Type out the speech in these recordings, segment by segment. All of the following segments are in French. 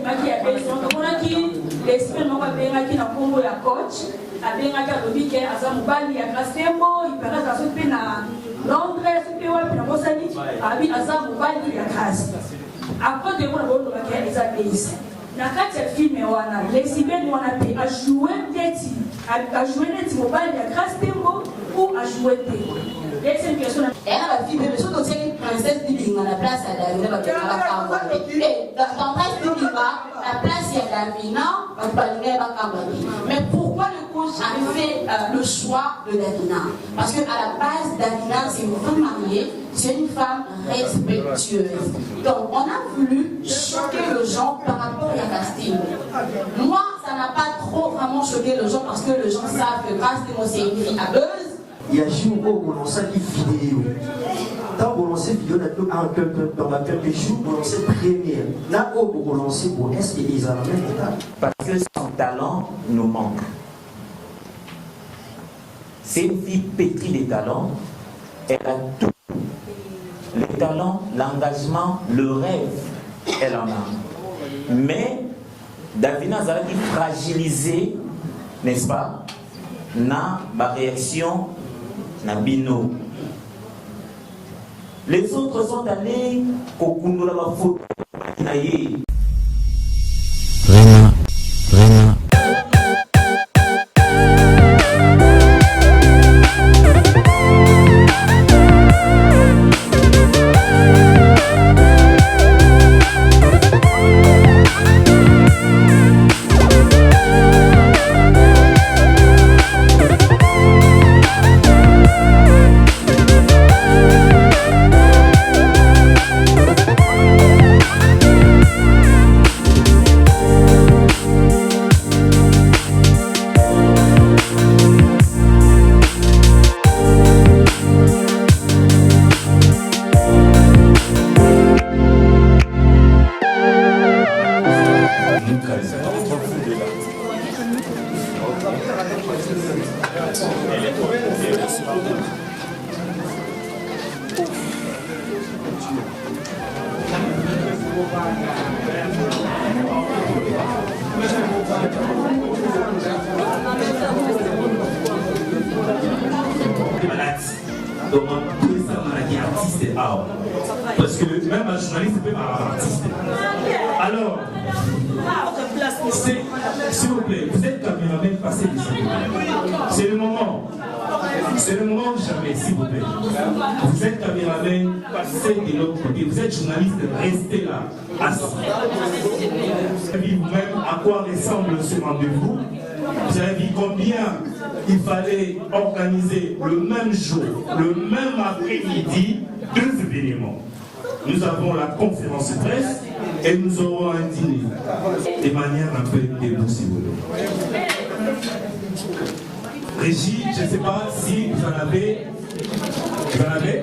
Maki ya besoin de monaki les semaines moko bengaki na Congo ya coach abengaki alobi ke aza mobali ya Kasembo ipera za sope na Londres sope wapi na Mosani abi aza mobali ya kasi après de mona bondo bakaya eza base na kati ya film wana les semaines wana pe a jouer neti mobali ya Kasembo ou a jouer te. Deuxième question. Elle a la fille de l'émission donc c'est une princesse Dibinga la place à Davina va faire la campagne. Et dans place Dibinga la place il y a Davina va faire la campagne. Mais pourquoi le coach a fait le choix de Davina? Parce que à la base Davina c'est une femme mariée, c'est une femme respectueuse. Donc on a voulu choquer les gens par rapport à casting. Moi ça n'a pas trop vraiment choqué les gens parce que les gens savent que Casting c'est une fille hableuse. Il y a jour où on lance une vidéo. Quand on lance une vidéo, dans ma tête, les jours où on lance une première. Là où on lance pour est-ce qu'ils ont la même étape? Parce que son talent nous manque. C'est une fille pétrie de talent. Elle a tout. Le talent, l'engagement, le rêve, elle en a. Mais Davina Zalaki fragilisé, n'est-ce pas, na ma réaction. Nabino. Les autres sont allés Kokundo la faute. Vraiment. Parce que même un journaliste peut être artiste. Alors, s'il vous plaît, vous êtes caméraman, passez ici. C'est le moment. C'est le moment jamais, s'il vous plaît. Vous êtes caméraman, passez de l'autre côté. Vous êtes journaliste, restez là, assis. Vous avez vu vous-même à quoi ressemble ce rendez-vous. Vous avez vu combien il fallait organiser le même jour, le même après-midi, deux événements. Nous avons la conférence de presse et nous aurons un dîner de manière un peu debout, si vous voulez. Régie, je ne sais pas si vous en avez. Vous en avez?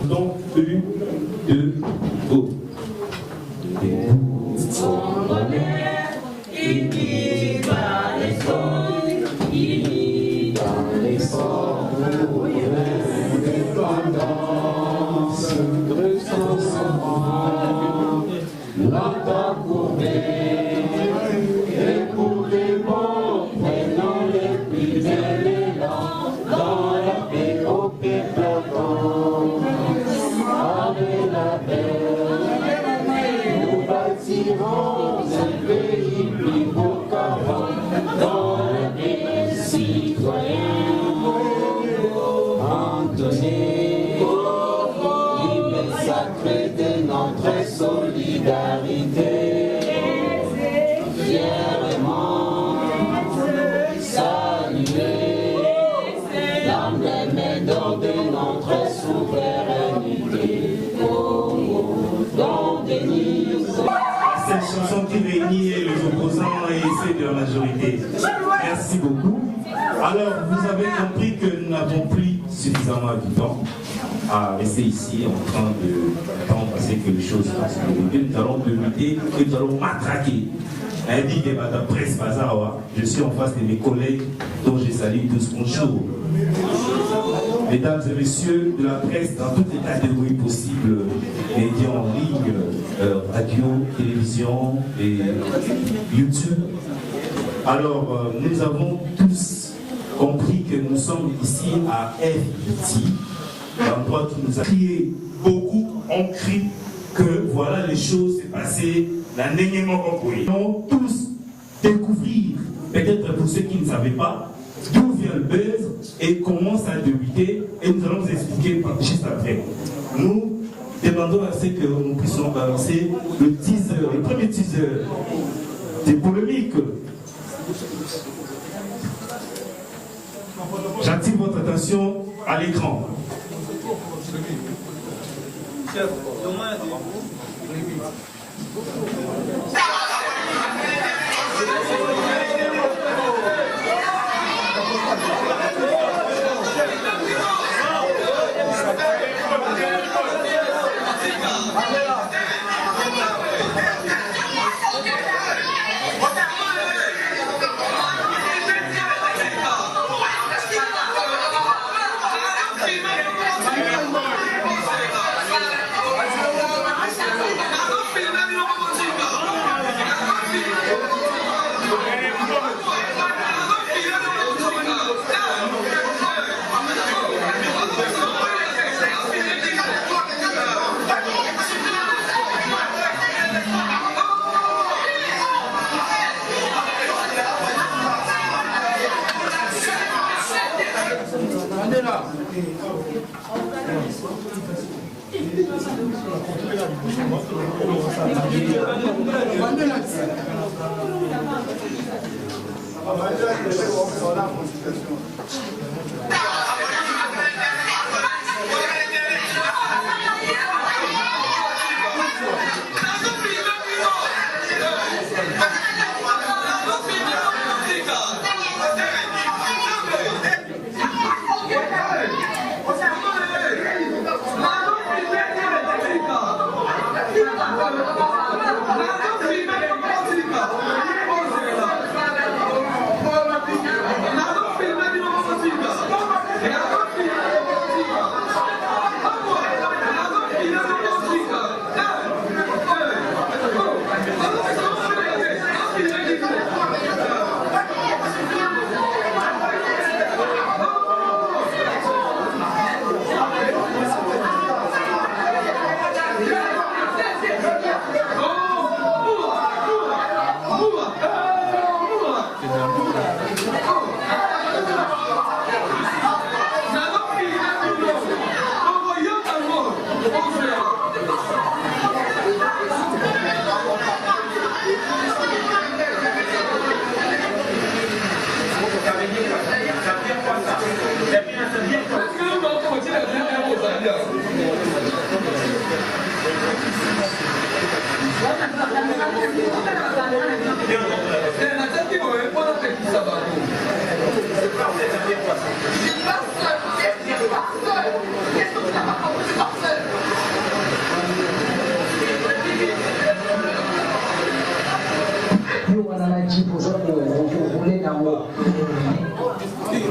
Donc, 1, 2, go. Solidarité, fièrement saluer l'emblème de notre souveraineté. Cette chanson qui réunit les opposants et ceux de la majorité. Merci beaucoup. Alors, vous avez compris que nous n'avons plus suffisamment du temps à rester ici en train d'attendre parce que les choses passent. Nous allons débuter et nous allons matraquer. Je suis en face de mes collègues dont je salue tous. Bonjour. Mesdames et messieurs de la presse dans toutes les catégories possibles, médias en ligne, radio, télévision et YouTube. Alors, nous avons tous compris que nous sommes ici à FIT, l'endroit qui nous a crié beaucoup, on crie que voilà les choses s'est passées. Nous allons tous découvrir, peut-être pour ceux qui ne savaient pas, d'où vient le buzz et comment ça a débuté, et nous allons vous expliquer juste après. Nous demandons à ce que nous puissions balancer le teaser, le premier teaser des polémiques. J'attire votre attention à l'écran.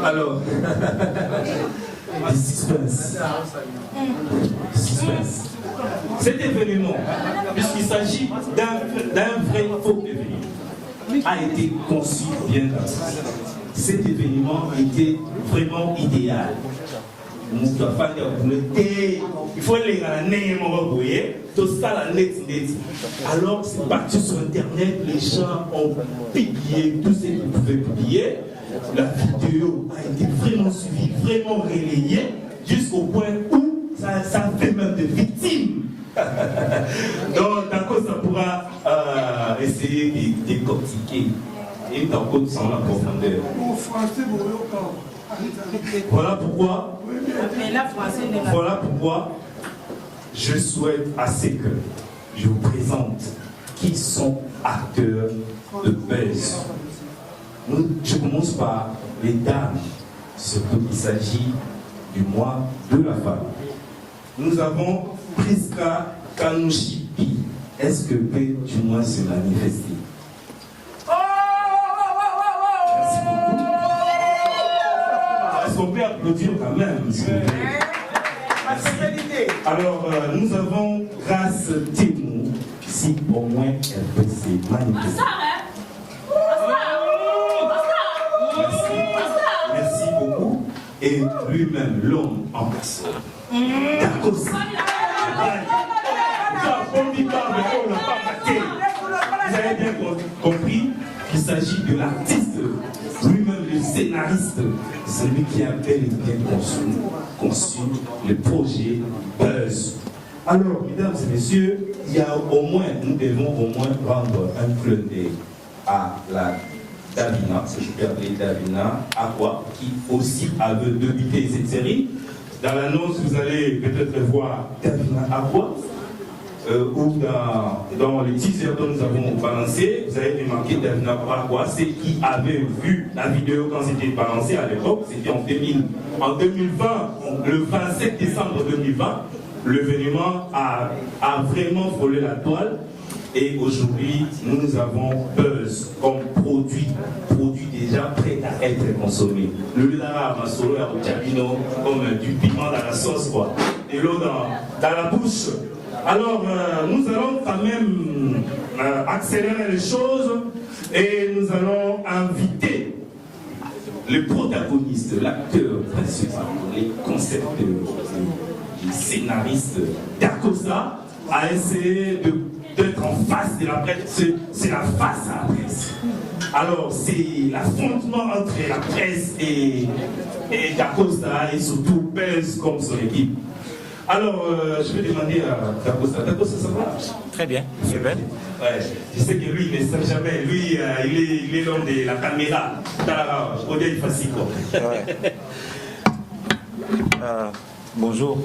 Alors, suspense. Cet événement, puisqu'il s'agit d'un vrai faux événement, a été conçu bien d'avance. Cet événement était vraiment idéal. Il faut les gagner, tout ça la net. Alors c'est parti sur internet, les gens ont publié tout ce qu'ils pouvaient publier. La vidéo a été vraiment suivie, vraiment relayée, jusqu'au point où ça fait même des victimes. Donc d'accord, ça pourra essayer de décortiquer et d'accord sans la profondeur. Voilà pourquoi je souhaite à ce que je vous présente qui sont acteurs de buzz. Je commence par les dames, surtout il s'agit du mois de la femme. Nous avons Priska Kanouchipi. Est-ce que peut du moins se manifester? Merci beaucoup. Est-ce qu'on peut applaudir quand même? Merci. Alors, nous avons Grâce Témou, si au moins elle peut se manifester. Merci beaucoup. Et lui-même, l'homme en personne. D'accord. Vous avez bien compris qu'il s'agit de l'artiste, lui-même le scénariste, celui qui a bel et bien conçu le projet Buzz. Alors, mesdames et messieurs, il y a nous devons au moins rendre un clin d'œil à la Davina, que je peux appeler Davina Aqua, qui aussi avait débuté cette série. Dans l'annonce, vous allez peut-être voir Davina Aqua, ou dans les teasers dont nous avons balancé, vous avez remarqué Davina Aqua, c'est qui avait vu la vidéo quand c'était balancé à l'époque, c'était en 2020, le 27 décembre 2020, l'événement a vraiment frôlé la toile. Et aujourd'hui, nous avons Buzz comme produit déjà prêt à être consommé. Le lard à Masolo et au Japino, comme du piment dans la sauce, quoi. Et l'eau dans la bouche. Alors, nous allons quand même accélérer les choses et nous allons inviter le protagoniste, l'acteur principal, les concepteurs, les scénaristes d'Akosa à essayer d'être en face de la presse. C'est la face à la presse. Alors, c'est l'affrontement entre la presse et Dacosta et surtout Buzz comme son équipe. Alors, je vais demander à Dacosta. Dacosta, ça va? Très bien, super. Ouais, je sais que lui, il ne sait jamais. Lui, il est l'homme de la caméra. Odile Fassiko. Ouais. Bonjour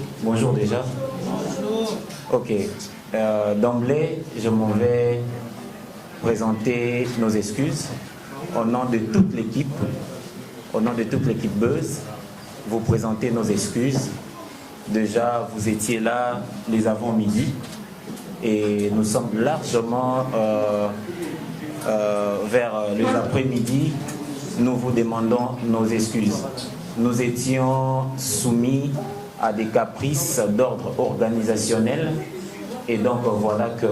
déjà. Bonjour. Ok. D'emblée, je m'en vais présenter nos excuses au nom de toute l'équipe. Au nom de toute l'équipe Buzz, vous présenter nos excuses. Déjà, vous étiez là les avant-midi et nous sommes largement vers les après-midi. Nous vous demandons nos excuses. Nous étions soumis à des caprices d'ordre organisationnel et donc voilà que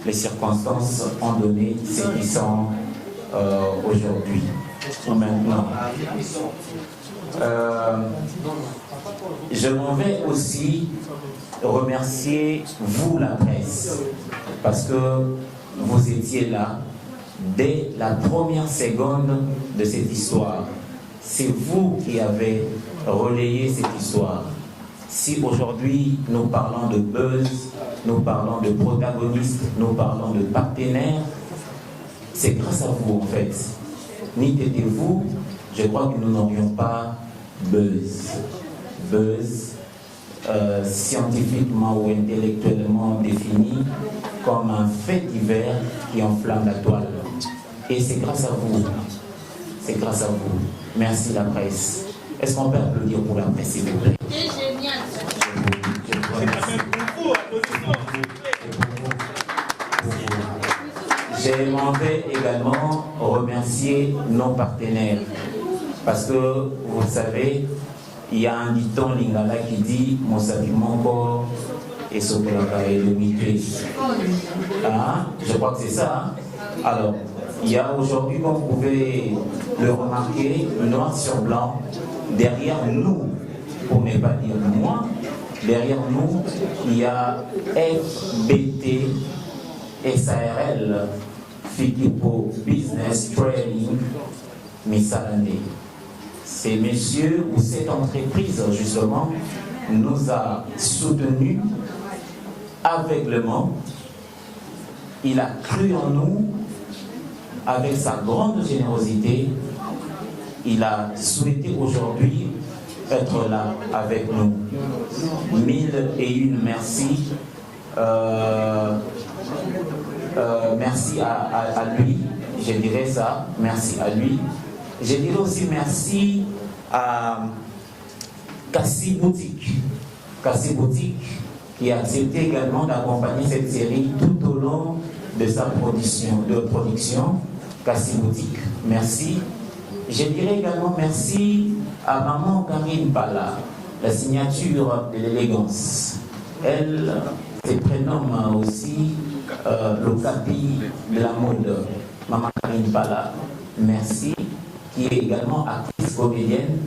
les circonstances ont donné ce qui sont aujourd'hui ou maintenant. Je m'en vais aussi remercier vous, la presse, parce que vous étiez là dès la première seconde de cette histoire. C'est vous qui avez relayé cette histoire. Si aujourd'hui nous parlons de Buzz, nous parlons de protagonistes, nous parlons de partenaires, c'est grâce à vous en fait. N'y étiez-vous, je crois que nous n'aurions pas Buzz. Buzz, scientifiquement ou intellectuellement défini comme un fait divers qui enflamme la toile. Et c'est grâce à vous. C'est grâce à vous. Merci la presse. Est-ce qu'on peut applaudir pour la presse, s'il vous plaît? C'est génial. J'aimerais également remercier nos partenaires. Parce que, vous savez, il y a un dicton lingala qui dit « Mosabi Mongo et Sokolaka et le Miké ». Je crois que c'est ça. Alors, il y a aujourd'hui, comme vous pouvez le remarquer, noir sur blanc, derrière nous, pour ne pas dire moi, derrière nous, il y a FBT SARL, Fikipo Business Training Missalane. Ces messieurs ou cette entreprise, justement, nous a soutenus aveuglément. Il a cru en nous avec sa grande générosité. Il a souhaité aujourd'hui être là avec nous. 1001 merci. Merci à lui, je dirais ça, merci à lui. Je dirais aussi merci à Cassie Boutique. Cassie Boutique qui a accepté également d'accompagner cette série tout au long de sa production. Cassie Boutique, merci. Je dirais également merci à maman Karine Pala, la signature de l'élégance. Elle se prénomme aussi l'Okapi de la mode. Maman Karine Pala, merci, qui est également actrice comédienne.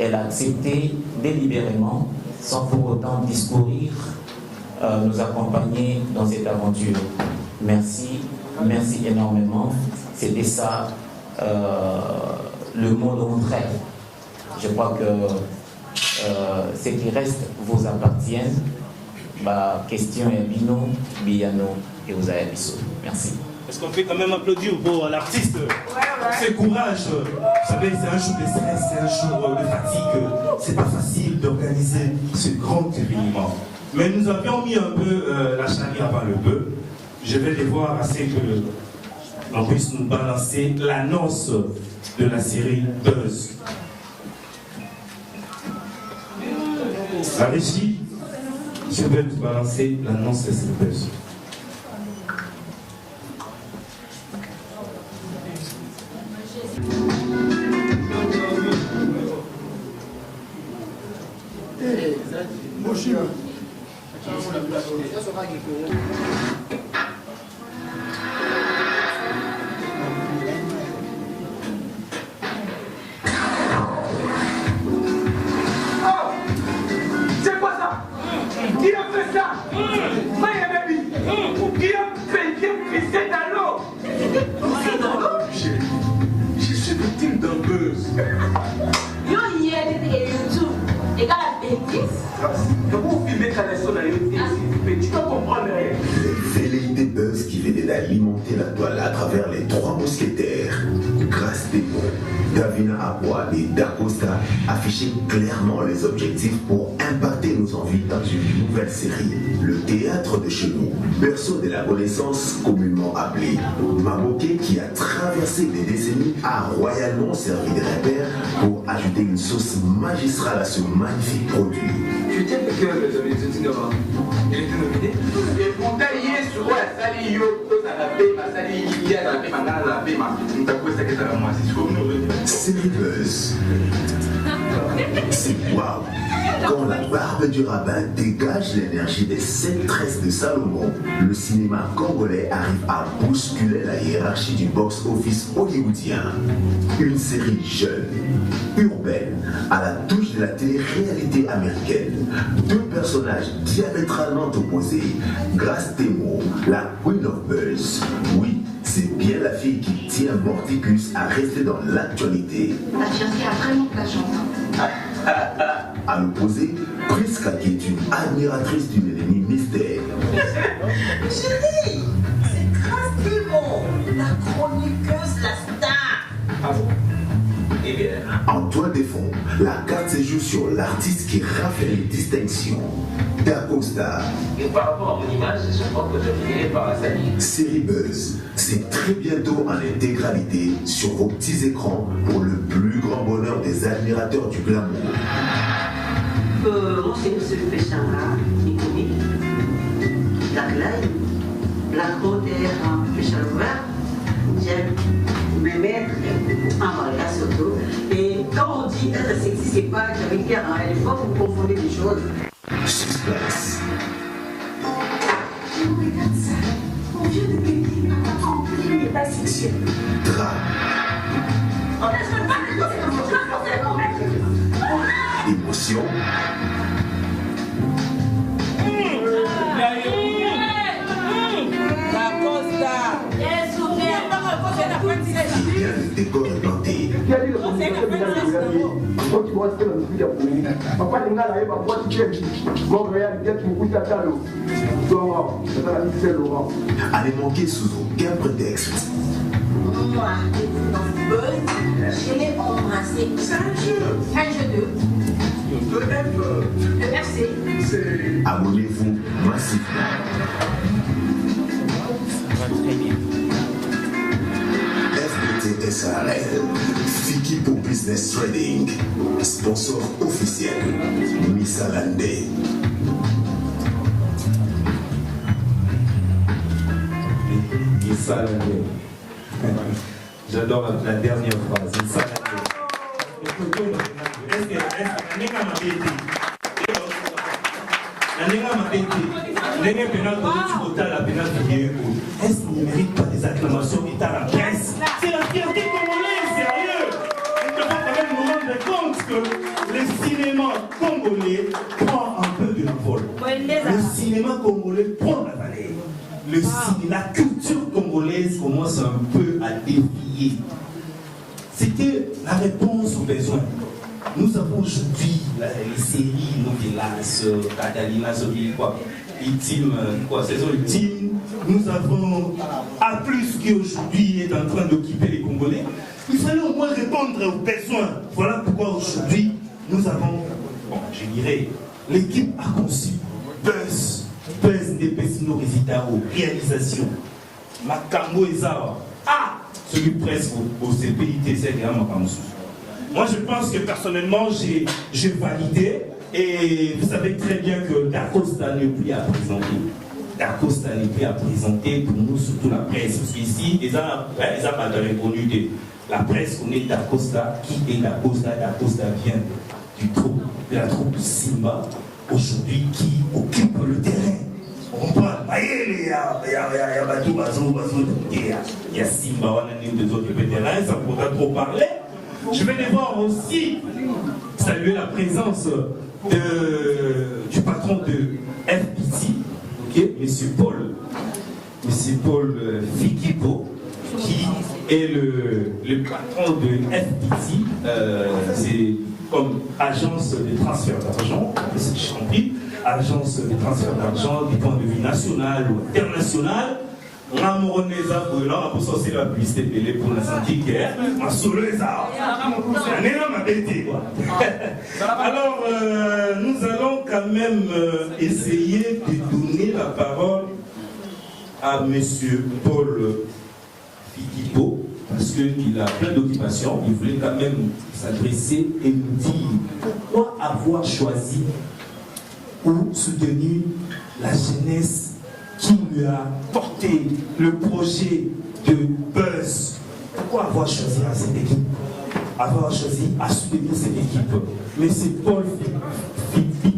Elle a accepté délibérément, sans pour autant discourir, nous accompagner dans cette aventure. Merci, merci énormément. C'était ça le mot d'entrée. Je crois que ce qui reste vous appartiennent. Question est Bino, Biano et Ozayabiso. Merci. Est-ce qu'on fait quand même applaudir pour l'artiste? C'est courage. Vous savez, c'est un jour de stress, c'est un jour de fatigue. C'est pas facile d'organiser ce grand événement. Mais nous avions mis un peu la charrie avant le bœuf. Je vais les voir assez que l'on puisse nous balancer l'annonce de la série Buzz. La régie, je vais nous balancer l'annonce de cette Buzz. C'est quoi ça? Qui a fait ça? Maya Baby. Qui a pissé dans l'eau? Pissé dans l'eau? Je suis victime d'un buzz. Yo hier et YouTube, et quand la bêtise. Comment vous filmez quand les sons à YouTube? Tu peux comprendre rien. Les velléités Buzz qui venaient d'alimenter la toile à travers les trois mousquetaires, Grâce Démon, Davina Aboua et Dacosta affichaient clairement les objectifs pour impacter nos envies dans une nouvelle série. Le théâtre de chez nous, berceau de la Renaissance communément appelé Mamoké, qui a traversé des décennies, a royalement servi de repère pour ajouter une sauce magistrale à ce magnifique produit. Tu tiens le cœur de Zingaba. Il était nominé. Et pourtant, il est sur la salle, il y a la salle, il y a la paix, la paix, on t'a posé ça que ça va moi, c'est sûr. Série Buzz. C'est waouh! Quand la barbe du rabbin dégage l'énergie des 7 tresses de Salomon, le cinéma congolais arrive à bousculer la hiérarchie du box-office hollywoodien. Une série jeune, urbaine, à la touche de la télé-réalité américaine. Deux personnages diamétralement opposés. Grâce Démon, la Queen of Buzz. Oui, c'est bien la fille qui tient Morticus à rester dans l'actualité. La fiancée a vraiment de la chance. À l'opposé, Priska qui est une admiratrice d'une ennemi mystère. Chérie, c'est Grâce Démon, la chroniqueuse, la star. Eh bien, Antoine Desfonds, la carte se joue sur l'artiste qui rafle les distinctions. Dacosta. et par rapport à mon image, je crois que je finirai par la salir. Série Buzz, c'est très bientôt en intégralité sur vos petits écrans pour le plus grand bonheur des admirateurs du glamour. Moi, c'est M. Péchara, iconique. Black Live, Black Rotter, Péchara. J'aime me mettre en valeur surtout. Et quand on dit être sexy, c'est pas que j'avais dire, hein, des fois vous confondez les choses. Suspense. Regarde ça, on vient de payer un rempli de pas sexuel. Drame. On ne pas que c'est comme ça. Émotion. Il y a le décor est planté. Allez manquer sous aucun prétexte. Moi, dans Buzz, je l'ai embrassé. C'est un jeu. Un jeu de merci. Abonnez-vous massivement. FBT SARL, Fiki Popo. Business Trading, sponsor officiel, Missalande. Missalande. J'adore la dernière phrase. Missalande. Est-ce que est-ce qu'il ne mérite pas des acclamations d'État à la presse? C'est la fierté congolaise, sérieux. Nous devons quand même nous rendre compte que le cinéma congolais prend un peu de l'envol. Le cinéma congolais prend la vallée. La culture congolaise commence un peu à dévier. C'était la réponse aux besoins. Nous avons aujourd'hui les séries, Novelas, Catalina, Ultime, saison ultime. Nous avons A+, qui aujourd'hui est en train d'occuper les Congolais. Il fallait au moins répondre aux besoins. Voilà pourquoi aujourd'hui, nous avons, je dirais, l'équipe a conçu Buzz Ndepesino Résidao, réalisation. Makambo Ezawa. Celui presque au CPIT, c'est vraiment Makamoussou. Moi, je pense que personnellement, j'ai validé. Et vous savez très bien que Dacosta n'est plus à présenter. Dacosta n'est plus à présenter pour nous, surtout la presse. Parce qu'ici, ils n'ont pas répondu de la presse connaît Dacosta. Qui est Dacosta? Dacosta vient de la troupe Simba, aujourd'hui, qui occupe le terrain. On parle, il y a Simba, on a des autres terrains, ça pourra trop parler. Je vais devoir aussi saluer la présence du patron de FPT, M. Paul Fikipo, qui est le patron de FPT, c'est comme agence de transfert d'argent, c'est ce que j'ai compris, agence de transfert d'argent du point de vue national ou international. Alors, nous allons quand même essayer de donner la parole à M. Paul Fikipo, parce qu'il a plein d'occupations. Il voulait quand même s'adresser et nous dire pourquoi avoir choisi ou soutenu la jeunesse qui lui a porté le projet de Buzz. Pourquoi avoir choisi cette équipe? Avoir choisi à soutenir cette équipe. Mais c'est Paul Filippo.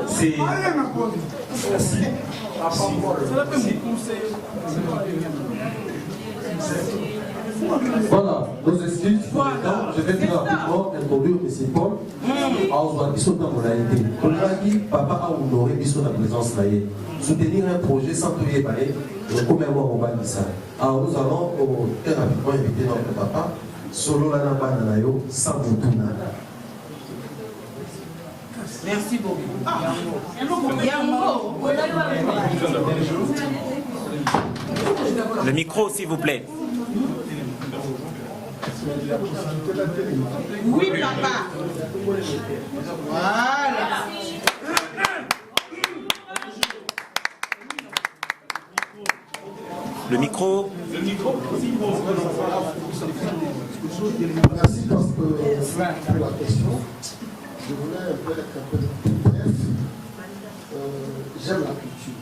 C'est... Voilà, nos excuses. Je vais très rapidement introduire M. Paul. Ils sont dans mon réalité. On a dit, papa a honoré la présence là. Soutenir un projet sans tout y ébailler, comme un mois au bas de ça. Alors nous allons très rapidement inviter notre papa, solo la nabanayo, sans Mutuna. Merci beaucoup. Le micro, s'il vous plaît. Oui, papa. Voilà. Le micro. Merci pour la question. Je voulais être un peu bref. J'aime la culture.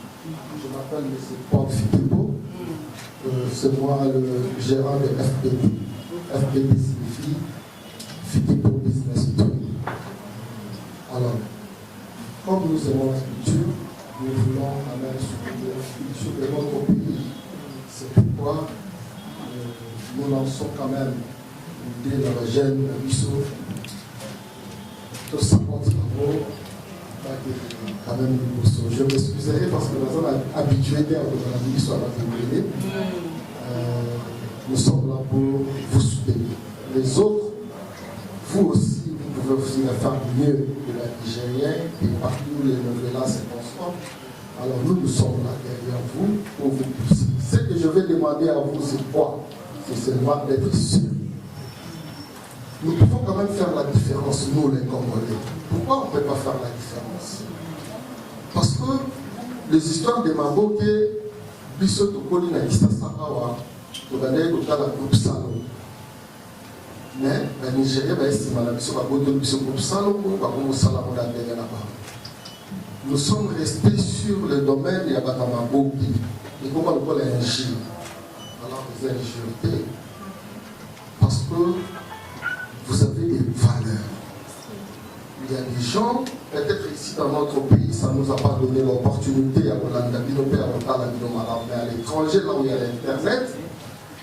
Je m'appelle M. Paul Fikipo. C'est moi le gérant de FPT. FPT signifie Fikipo Business Trading. Alors, comme nous aimons la culture, nous voulons quand même soutenir la culture de notre pays. C'est pourquoi nous lançons quand même l'idée dans la gêne de Bissau. Tout ça porte travaux. Quand même, je m'excuserai parce que nous sommes habitués à la Bissau à la télé. Nous sommes là pour vous soutenir. Les autres, vous aussi, vous pouvez aussi faire mieux que la Nigérien et partout les novelas se transforment. Alors nous sommes là derrière vous pour vous pousser. Ce que je vais demander à vous, c'est quoi? C'est seulement d'être sérieux. Nous pouvons quand même faire la différence, nous les Congolais. Pourquoi on ne peut pas faire la différence? Parce que les histoires de Mamboké, biso tokoli na Kisasa awa tobandaki kotala groupe Salomon mais na Nigeria baestima na biso babotoli biso groupe Salomon bakomosala ngo na ndenge na bango. Nous sommes restés sur le domaine de Yabatamaboki et comment on peut l'ingérer. Alors vous êtes ingérité parce que vous avez des valeurs. Il y a des gens, peut-être ici dans notre pays, ça ne nous a pas donné l'opportunité à Hollande, mais à l'étranger, là où il y a l'Internet,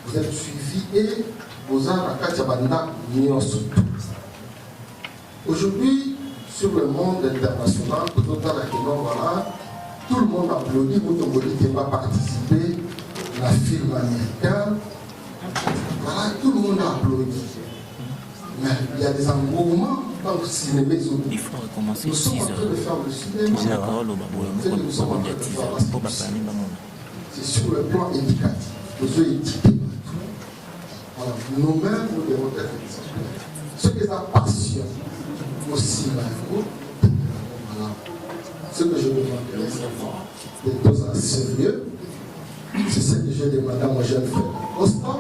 vous êtes suivis et vous avez la Katiabanda surtout. Aujourd'hui, sur le monde international, tout le monde applaudit, qui va participer à la film américain. Voilà, tout le monde applaudit. Mais il y a des engouements dans le cinéma. Il faut recommencer nous sommes en train de faire le cinéma. C'est sur le plan éducatif. Nous sommes éduqués. Voilà, nous-mêmes, nous devons être exemplaires. Ce qui est la passion aussi, voilà. Ce que je demande d'être tous sérieux, c'est ce que j'ai demandé à mon jeune frère Costa.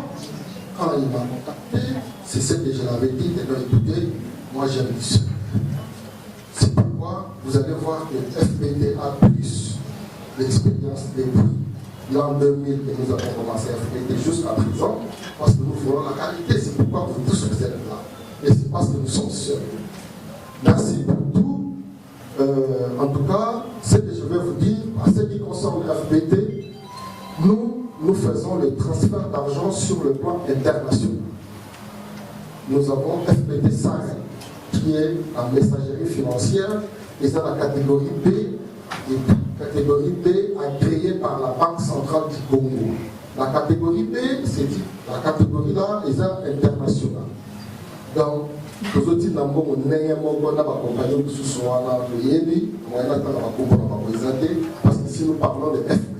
Quand il m'a contacté, c'est ce que je l'avais dit, de écouter, moi j'aime du sérieux. C'est pourquoi vous allez voir que FPT a plus l'expérience depuis l'an 2000 que nous avons commencé FPT jusqu'à présent, parce que nous voulons la qualité, c'est pourquoi vous tous vous êtes là. Et c'est parce que nous sommes sérieux. Merci pour tout. En tout cas, ce que je vais vous dire, à ce qui concerne FPT, nous faisons le transfert d'argent sur le plan international. Nous avons FPT SAG, qui est la messagerie financière, et c'est la catégorie B, et la catégorie B agréée par la Banque centrale du Congo. La catégorie B, c'est la catégorie là, est internationale. Donc, nous avons dit que nous avons accompagné tous ceux parce que si nous parlons de FPT.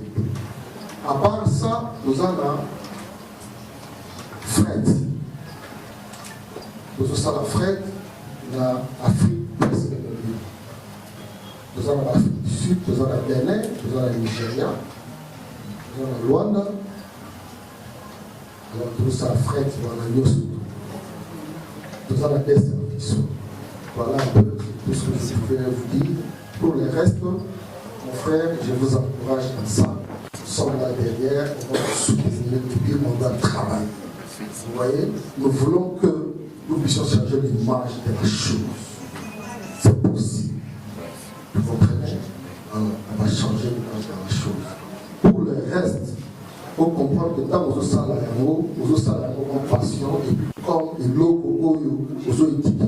À part ça, nous avons fret. Nous avons fret dans l'Afrique presque. Nous avons l'Afrique du Sud, nous avons le Bénin, nous avons le Nigeria, nous avons le Rwanda. Alors tout ça, fret dans la Yosu. Nous avons des services. Voilà un peu tout ce que je pouvais vous dire. Pour le reste, mon frère, je vous encourage dans ça. Nous sommes là derrière, on va soutenir, et on doit travailler. Vous voyez, nous voulons que nous puissions changer l'image de la chose. C'est possible. Vous comprenez? On va changer l'image de la chose. Pour le reste, il faut comprendre que dans nos salariés, en passion, et puis comme il logo, aux équipes.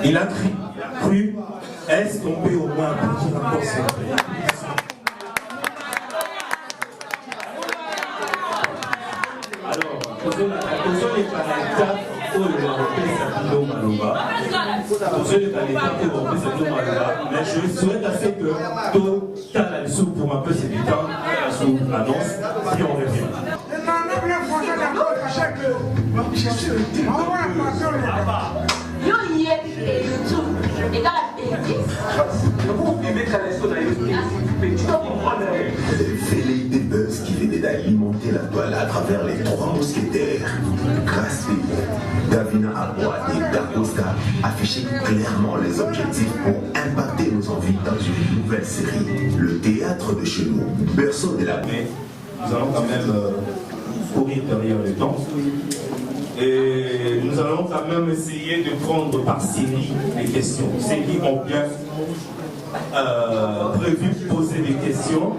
Il a cru, est-ce qu'on peut au moins dire encore ce fait? Alors, mais je souhaite assez que tout à la soupe pour un peu c'est du temps, sous l'annonce, puis on revient. Velléité buzz qui venait d'alimenter la toile à travers les trois mousquetaires. Grâce à Davina Abois et Dacosta affichaient clairement les objectifs pour impacter nos envies dans une nouvelle série. Le théâtre de chez nous, berceau de la paix. Nous allons quand même courir derrière le temps. Et nous allons quand même essayer de prendre par série les questions. Ceux qui ont bien prévu poser des questions,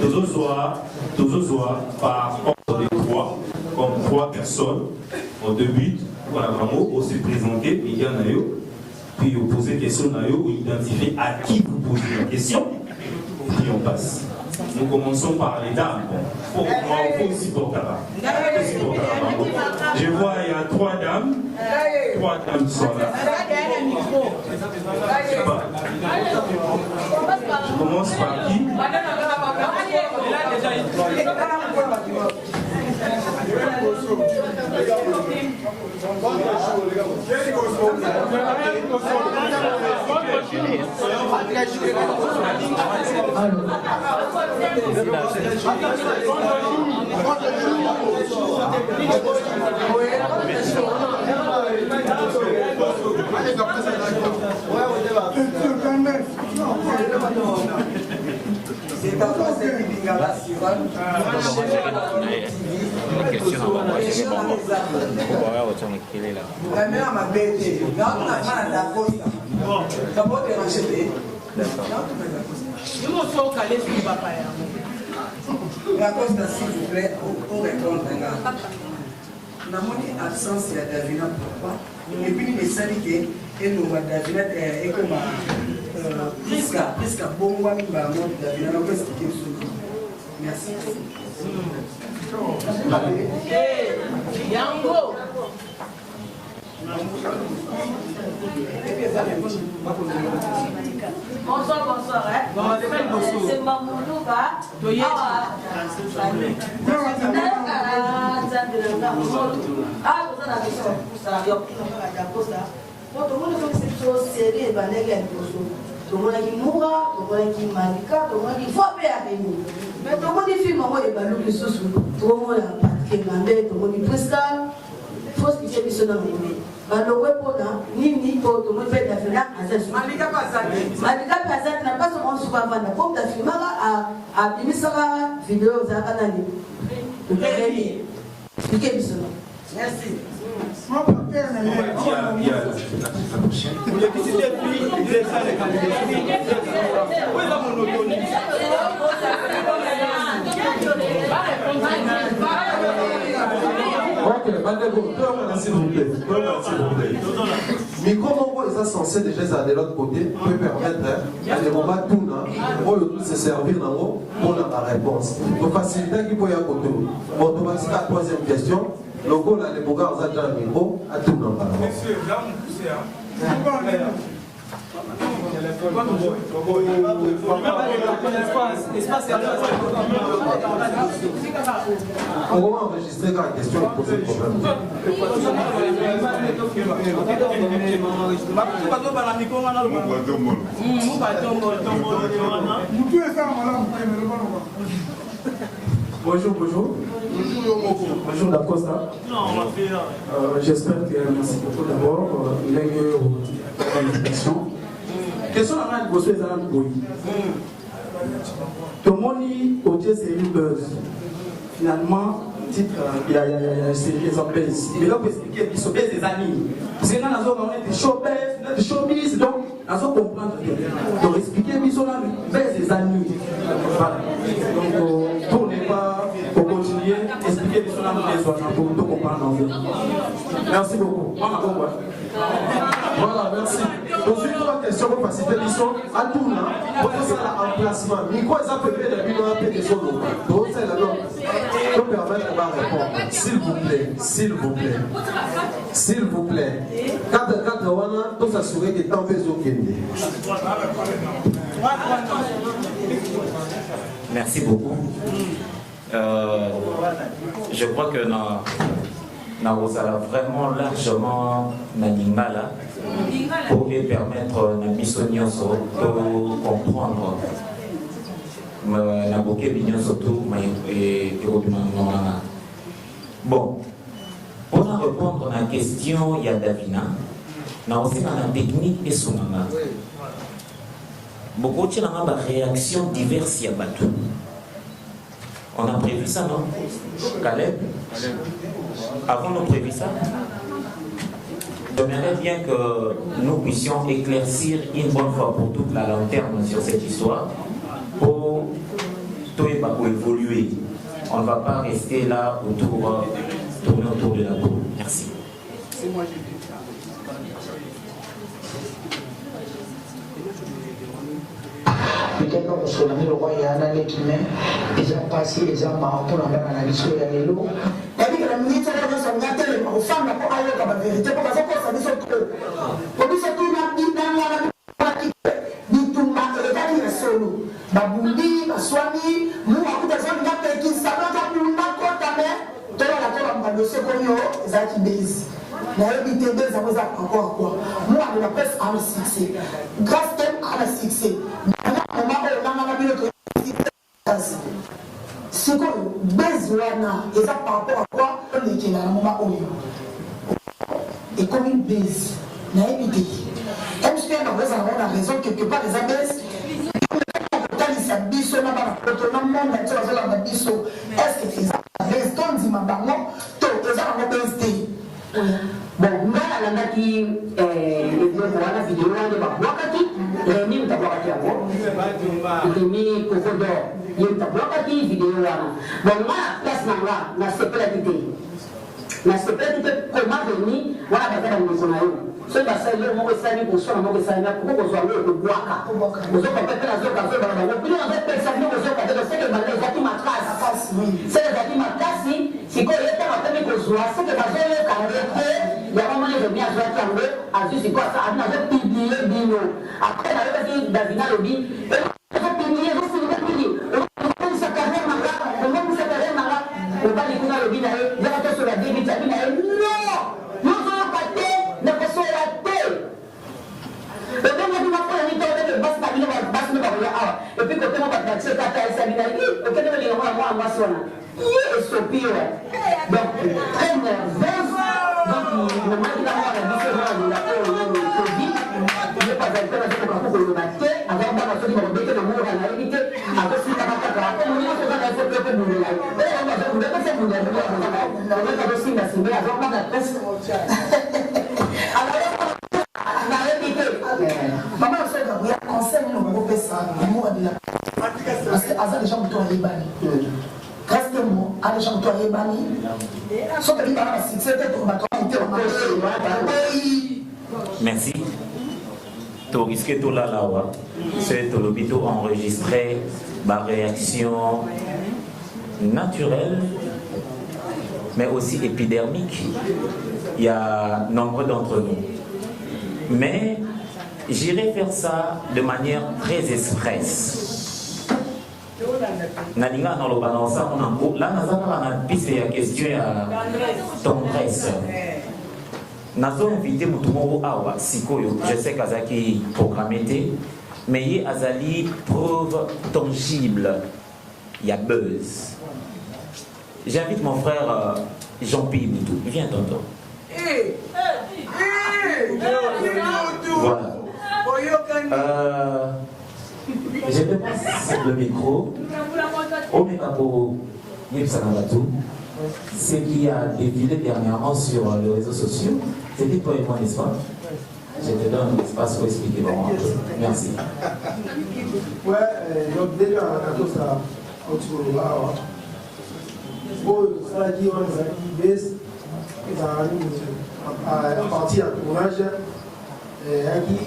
toujours par ordre de trois, comme trois personnes au début, on a vraiment aussi présenté, puis il y en a eu, puis vous posez des questions, vous identifiez à qui vous posez la question, puis on passe. Nous commençons par les dames. Pour moi, il faut aussi pour Kaba. Je vois, il y a trois dames. Trois dames qui sont là. Je commence par qui? S'il vous plaît, pour répondre à la absence de Davina, pourquoi? Et puis il est sali que et nous Davina est comme presque bon moi Davina n'a pas expliqué ce. Merci. Yango. Bonsoir. C'est Mamoudouba. Malika Pazat n'a pas son souvent la pompe d'Afimara à Bimisara vidéo Zakanani. Merci. S'il vous plaît. Mais comment ils sont censés déjà de l'autre côté peut permettre à des moments tout se servir pour la réponse. Donc faciliter qui peut y avoir côté. Bon, on va passer à la troisième question. Le goût là, les bogards ont déjà un micro à tout le monde. Monsieur, là on pousse. On va enregistrer la question et poser le problème. Bonjour. Bonjour Dacosta. J'espère que merci beaucoup d'abord. Il y a eu une question. Question à la question est dans le tout le monde côté c'est une buzz. Finalement, il y a des empêches. Mais là, on peut expliquer qu'ils sont des amis. Parce que dans la zone, on est des showbiz, donc, on doit comprendre. Donc, expliquer qu'ils sont des amis. Voilà. Donc, pour ne pas continuer, expliquer qu'ils sont des pour comprendre. Merci beaucoup. Voilà, merci. Donc, une autre question pour faciliter l'histoire. À tout là, pour faire ça l'emplacement. Mais quoi, ils ont fait des bilans à des zones. Donc, c'est la norme. Pour permettre de répondre. S'il vous plaît. Quand on a tout s'assurer que tant besoin qu'il Merci beaucoup. Je crois que nous avons vraiment largement Naningala pour lui permettre de comprendre. Bon, pour répondre à la question, il y a Davina, nous avons aussi la technique et son maman. Beaucoup de réactions diverses, il y a Batou. On a prévu ça, non? Caleb? Avons-nous prévu ça? J'aimerais bien que nous puissions éclaircir une bonne fois pour toute la lanterne sur cette histoire pour évoluer. On ne va pas rester là tourner autour de la boule. Merci. C'est moi, peut-être parce que le roi est un année qui met, ils ont passé les armes pour la mission de l'élo. La vie de la ministre de la santé, aux femmes, pour aller dans la vérité, pour faire ça, ça dit que. Pour nous, c'est tout la vie dit tout le solo. Babundi, Baswami, nous, à coup de gens qui savent pas pour nous, quand on a la le secondaire, ils ont qui baissent. nayebi te deux ans eza encore à quoi moi de la presse a le succès grâce thème a le succès mama oyo nanga bino to sikoyo base wana eza par rapport à quoi olekela na mama oyo ekomi base nayebi te mcp nakozala na raison quelque part eza base kotalisa biso na bana poto na monde nti bazolanda biso estce eza base to ndima bango to eza bango base te bon nga nalandaki eloko wana video wana babwakaki remi mutabwakati yango remi kokodor ye mutabwakaki video wana bon nga na place na nga nasepelaki te nasepelaki te koma remi wana baza na monoko na yo soki basali yo moko esali koswana moko esali na poko kozwa ngo ekobwaka ozoka mpe mpe nazoka azobala bango bino nazopesa bino kozoka te seke banda ezaki makasi seke ezaki makasi sikoyo ye ntango atemi kozwa seke bazoyoka nde te yango moni remi azwaki yango azwi sikoyo abi nazopiblie bino apres nayokaki davina alobi ezopiblie ezosilika pili okomisa carrière nanga okomisa carrière nanga mobali kuna alobi na ye zaka tosola debit abi na ye non nozoyoka te nakosola te obengaki makola nito obenge basi na bino basi no bakoya awa epui kote mo bataxi kata esabi na ye okende belinga mwana mwana mwasi wana ye esopi wa donc très nerveuse donc momaki na mwana biso nalinga oyo tobi ye bazali mpe nazokoka kokoloba te azabana soki bakobeke na mora nayebi te azosikana kaka omonyoso eza na efo mpe mpe bundela ye epese azosingasinga azobaka pese maman osoka koya conseil nino bakopesa yango babila parce que aza déjà moto ayebani grâce te mo a déjà moto ayebani soki alibana na succès te to bato merci to risque to lalawa c'est to lobby to enregistrer ma réaction naturelle mais aussi épidermique. Il y a nombreux d'entre nous. Mais j'irai faire ça de manière très expresse. Nalinga dans le balance, là, on a piste la question à tendresse. Nazo invité Mutumo Awa, Sikoyo, je sais qu'Azaki programmé, mais il y a Azali preuve tangible. Il y a buzz. J'invite mon frère Jean-Pierre Boutou. Viens, tonton. Voilà. Je te passe le micro. Omekapo Yepsanabatou. Ce qui a défilé dernièrement sur les réseaux sociaux, c'était toi et moi, n'est-ce pas? Je te donne l'espace pour expliquer vraiment un peu. Merci. Ouais, donc déjà, on a tout ça. Ça dit, on a baisse, à partir du tournage, qui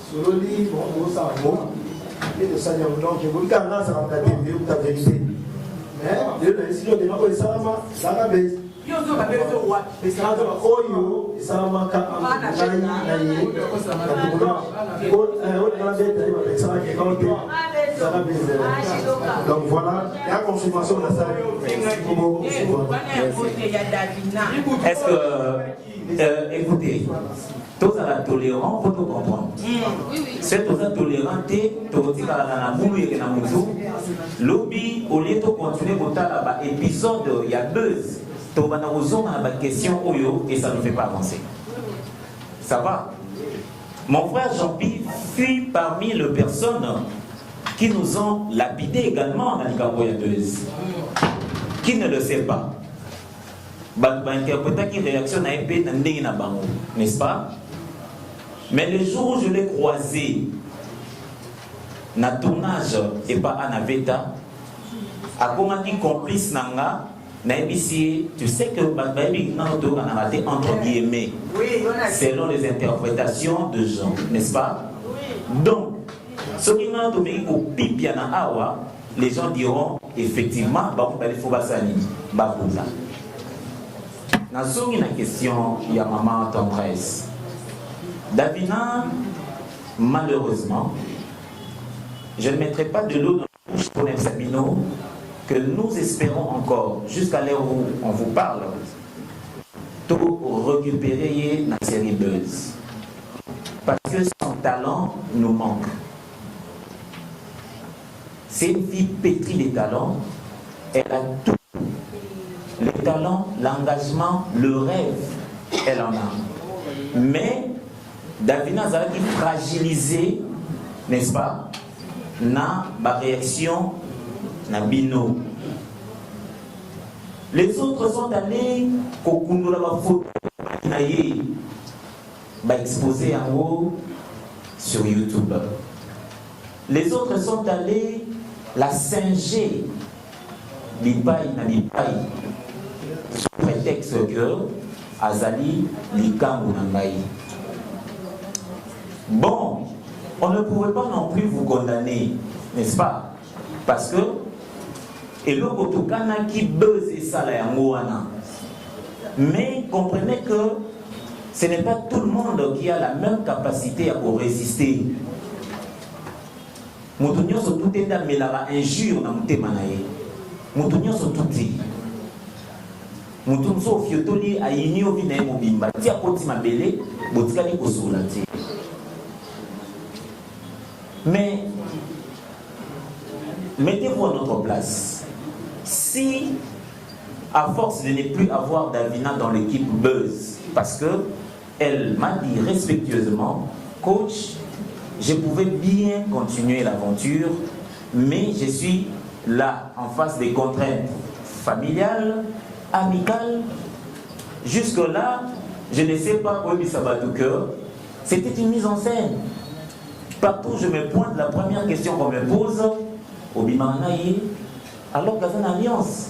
sur le livre, on va et de ça, donc, je vous dis qu'à ça va être la vérité. Mais, le studio de Mako et Salama, ça va baisse. Oyo, Salama, donc voilà, la consommation de la salle. Est-ce que, écoutez, tous à la tolérance, faut tout comprendre. C'est tous à toléranter, tous à la boule et la moutou. Lobby, au lieu de continuer à l'épisode, il y a buzz. Tous à la question Oyo et ça ne fait pas avancer. Ça va? Mon frère Jean-Pierre fut parmi les personnes qui nous ont lapidé également dans les 2. Qui ne le sait pas? Interpréter qui réaction à épée n'est-ce pas? Mais le jour où je l'ai croisé, na tournage et pas à Naveta, à comment dit complice nanga, tu sais que entre guillemets, selon les interprétations de gens, n'est-ce pas? Donc, ce qui m'a donné au pipiana awa, les gens diront effectivement, il faut basani, babouza. Dans une question, il y a maman tendresse. Davina, malheureusement, je ne mettrai pas de l'eau dans la bouche pour l'examino que nous espérons encore, jusqu'à l'heure où on vous parle, tout récupérer la série Buzz. Parce que son talent nous manque. C'est une fille pétrie de talents. Elle a tout. Le talent, l'engagement, le rêve, elle en a. Mais Davina Zalaki fragilisé, n'est-ce pas, na ma réaction, na bino. Les autres sont allés kokundula ba photo na ye ba exposé en haut sur YouTube. Les autres sont allés la singer lipai na lipai sous prétexte que Azali likambu na ngai. Bon, on ne pouvait pas non plus vous condamner, n'est-ce pas? Parce que et le Kotokana qui buzz et ça la yangoana. Mais comprenez que ce n'est pas tout le monde qui a la même capacité à résister. Moutounio so tout est mais la injure na mutema na ye. Moutounio so tout dit. Moutoun so fiotoli a yini obi na mobimba. Tia koti mabele botikali kosola ti. Mais mettez-vous à notre place. Si, à force de ne plus avoir Davina dans l'équipe Buzz, parce que elle m'a dit respectueusement, coach, je pouvais bien continuer l'aventure, mais je suis là en face des contraintes familiales, amicales. Jusque-là, je ne sais pas où ça va tout cœur. C'était une mise en scène. Partout où je me pointe, la première question qu'on me pose, au Bimanaï, alors qu'il y a une alliance.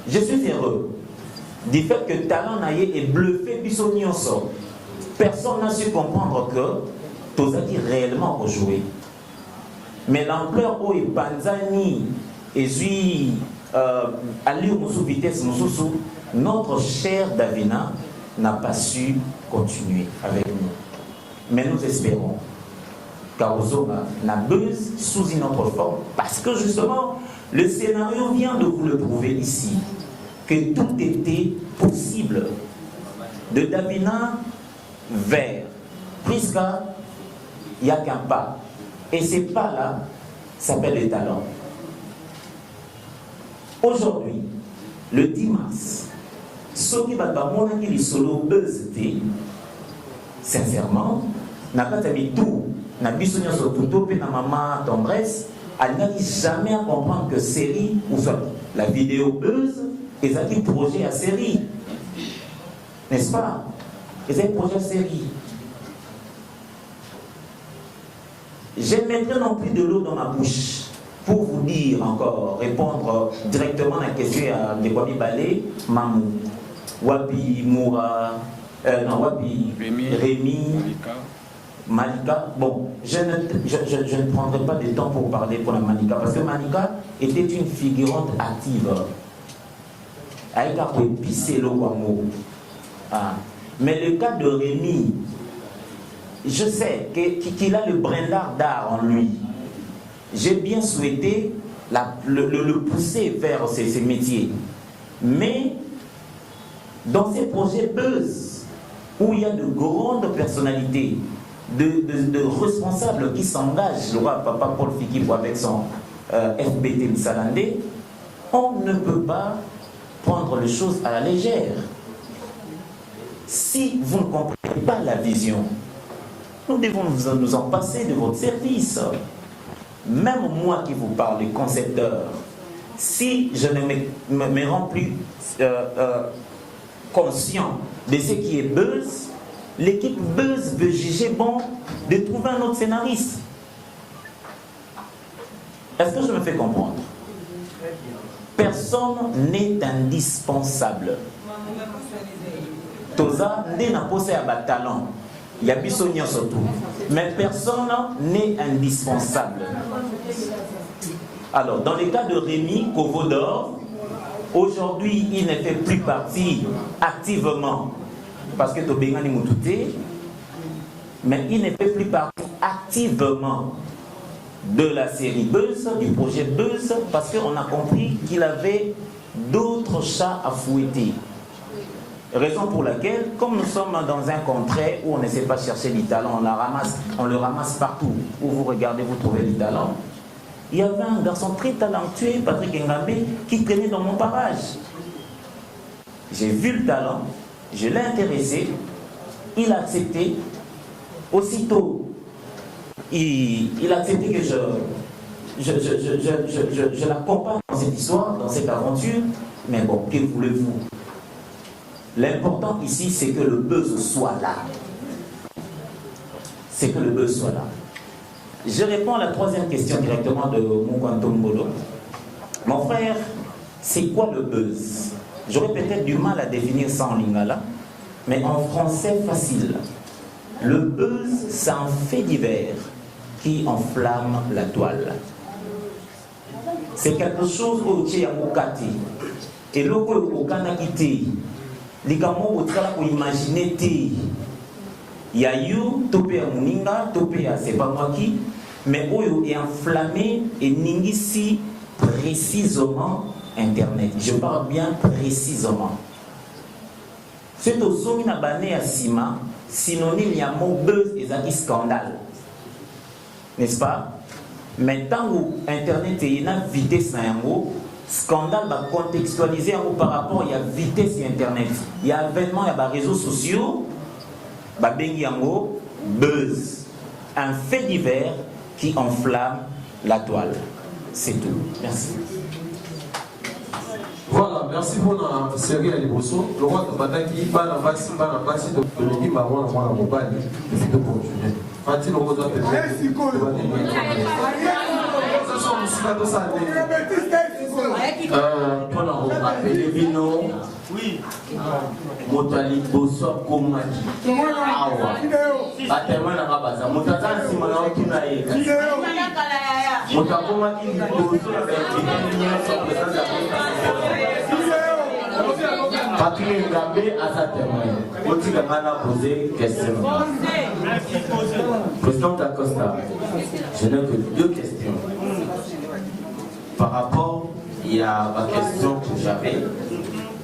Je suis heureux du fait que Talent Naye est bluffé Bissonioso. Personne n'a su comprendre que Tozaki réellement rejoué. Mais l'ampleur où est Panzani et lui allure sous vitesse, notre cher Davina n'a pas su continuer avec nous. Mais nous espérons qu'Aozoma n'a Buzz sous une autre forme. Parce que justement, le scénario vient de vous le prouver ici. Que tout était possible. De Davina vers Priska, il n'y a qu'un pas. Et ces pas-là s'appellent les talents. Aujourd'hui, le 10 mars, ce qui va être qui solo Buzz, sincèrement, n'a pas mis tout, n'a pas mis tout, n'a maman tendresse, elle n'a jamais à comprendre que série, ou soit la vidéo Buzz, ils ont un projet à série. N'est-ce pas? Ils ont un projet à série. Je ne mettrai non plus de l'eau dans ma bouche pour vous dire encore, répondre directement à la question de Wabi Balé, Mamou, Wabi Moura, non, Wabi Rémi, Malika. Bon, je ne prendrai pas de temps pour parler pour la Malika, parce que Malika était une figurante active. Avec un peu pisser le guamo. Mais le cas de Rémi, je sais qu'il a le brindard d'art en lui. J'ai bien souhaité le pousser vers ces métiers. Mais dans ces projets Buzz, où il y a de grandes personnalités, de responsables qui s'engagent, le roi Papa Paul Fikibou avec son FBT Salandé, on ne peut pas prendre les choses à la légère. Si vous ne comprenez pas la vision, nous devons nous en passer de votre service. Même moi qui vous parle, le concepteur, si je ne me rends plus conscient de ce qui est Buzz, l'équipe Buzz veut juger bon de trouver un autre scénariste. Est-ce que je me fais comprendre? Personne n'est indispensable. Toza n'a pas de talent. Il y a Bissonnier surtout. Mais personne n'est indispensable. Alors, dans le cas de Rémi Kovodor, aujourd'hui, il ne fait plus partie activement, parce que Tobengani Moutouté, mais il ne fait plus partie activement de la série Buzz, du projet Buzz, parce qu'on a compris qu'il avait d'autres notre chat à fouetter. Raison pour laquelle, comme nous sommes dans un contrée où on ne sait pas chercher du talent, on le ramasse partout. Où vous regardez, vous trouvez du talent. Il y avait un garçon très talentueux, Patrick Ngambé, qui traînait dans mon barrage. J'ai vu le talent, je l'ai intéressé, il a accepté. Aussitôt, il a accepté que je l'accompagne dans cette histoire, dans cette aventure. Mais bon, que voulez-vous? L'important ici, c'est que le buzz soit là. C'est que le buzz soit là. Je réponds à la troisième question directement de Moukantom Bodo. Mon frère, c'est quoi le buzz? J'aurais peut-être du mal à définir ça en lingala, mais en français facile. Le buzz, c'est un fait divers qui enflamme la toile. C'est quelque chose au tient au kati. Et le au kanakité. Les gamins au travail pour imaginer il y a eu topé à Mouninga, topé à c'est pas moi qui, mais où est enflammé et n'ingisi précisément Internet. Je parle bien précisément. C'est au sommet à bané à Sima, synonyme il y a mot buzz et un scandale. N'est-ce pas? Maintenant où Internet est une vitesse à un mot, scandale va contextualiser par rapport à la vitesse d'Internet. Il y a avènement, il y a des réseaux sociaux, buzz. Un fait divers qui enflamme la toile. C'est tout. Merci. Voilà, merci pour la série à Liboso. Le roi de Bataki, pas la vaccine, donc le dit Maron, moi, mon bal, il faut continuer. Fatih, le roi doit être pendant qu'on appelle les vino, oui, Motali Bosso Komaki. Awa. Atema na kabaza. Motata si mana okina eka. Motakomaki Bosso na Patrick Ngambé à sa témoin. Otika mana poser question. Président Acosta, je n'ai que deux questions. Par rapport, il y a ma question que j'avais.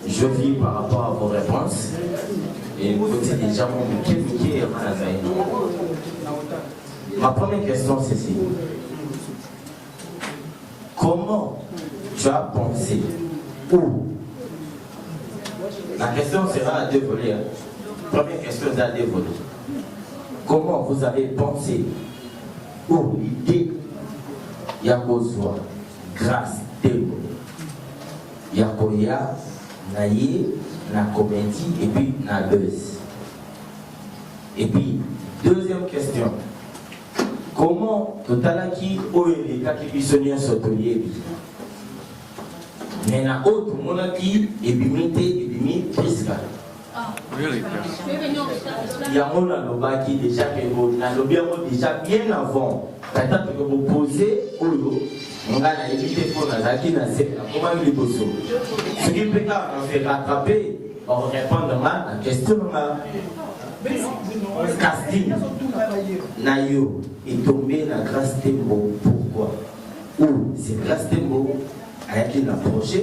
Je vis par rapport à vos réponses. Et côté déjà mon Mickey ma première question c'est ceci. Comment tu as pensé où? La question sera à deux volets. Première question c'est à deux volets. Comment vous avez pensé où l'idée Yakozwa grâce Demo Yakoya Naye na comédie et puis na buzz. Et puis deuxième question, comment totalaki oye kaki bisonien sotolier mais na autre monaki ebimite ebimi priska. Il y a mon alobaki déjà que vous n'avez déjà bien avant. Quand vous posez Olo, on a évité pour la Zaki na comment il est bosso. Ce qui peut faire rattraper, on répond à la question casting. Nayo est tombé la grâce Tembo. Pourquoi? Ou c'est grâce Tembo a été approché,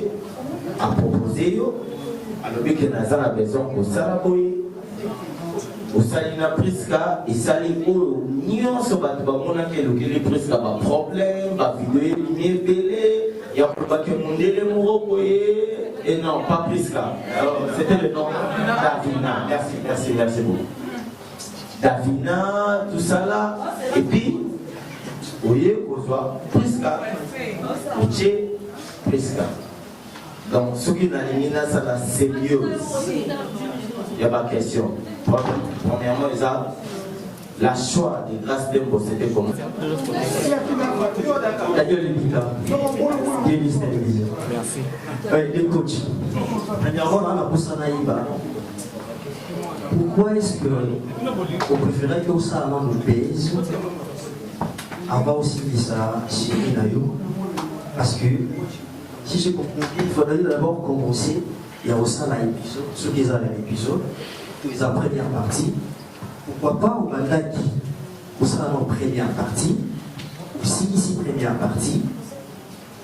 a proposé alors que nous avons besoin de Salaboy, au Salina Priska, et Saliko, Nyon, ce bateau, qui est Priska, pas problème, pas vidéo, belé, il y a pas que mon délai et non, pas Priska. Alors, c'était le nom Davina. Merci beaucoup. Davina, tout ça là, et puis, vous voyez, vous voyez, Priska, Uche, Priska. Donc, ce qui n'a pas ça, c'est mieux. Il n'y a pas de question. Premièrement, la choix de grâce d'Embo, c'était comment? Merci. Les coachs. Premièrement, on a poussé pourquoi est-ce qu'on préférait que ça avant le pays avant aussi que ça chez Nayo? Parce que si j'ai compris, il faudrait d'abord commencer. Il y a aussi l'épisode, ceux qui ont l'épisode, ils ont la première partie. Pourquoi pas au Bandaki, où ça en première partie, aussi ici première partie,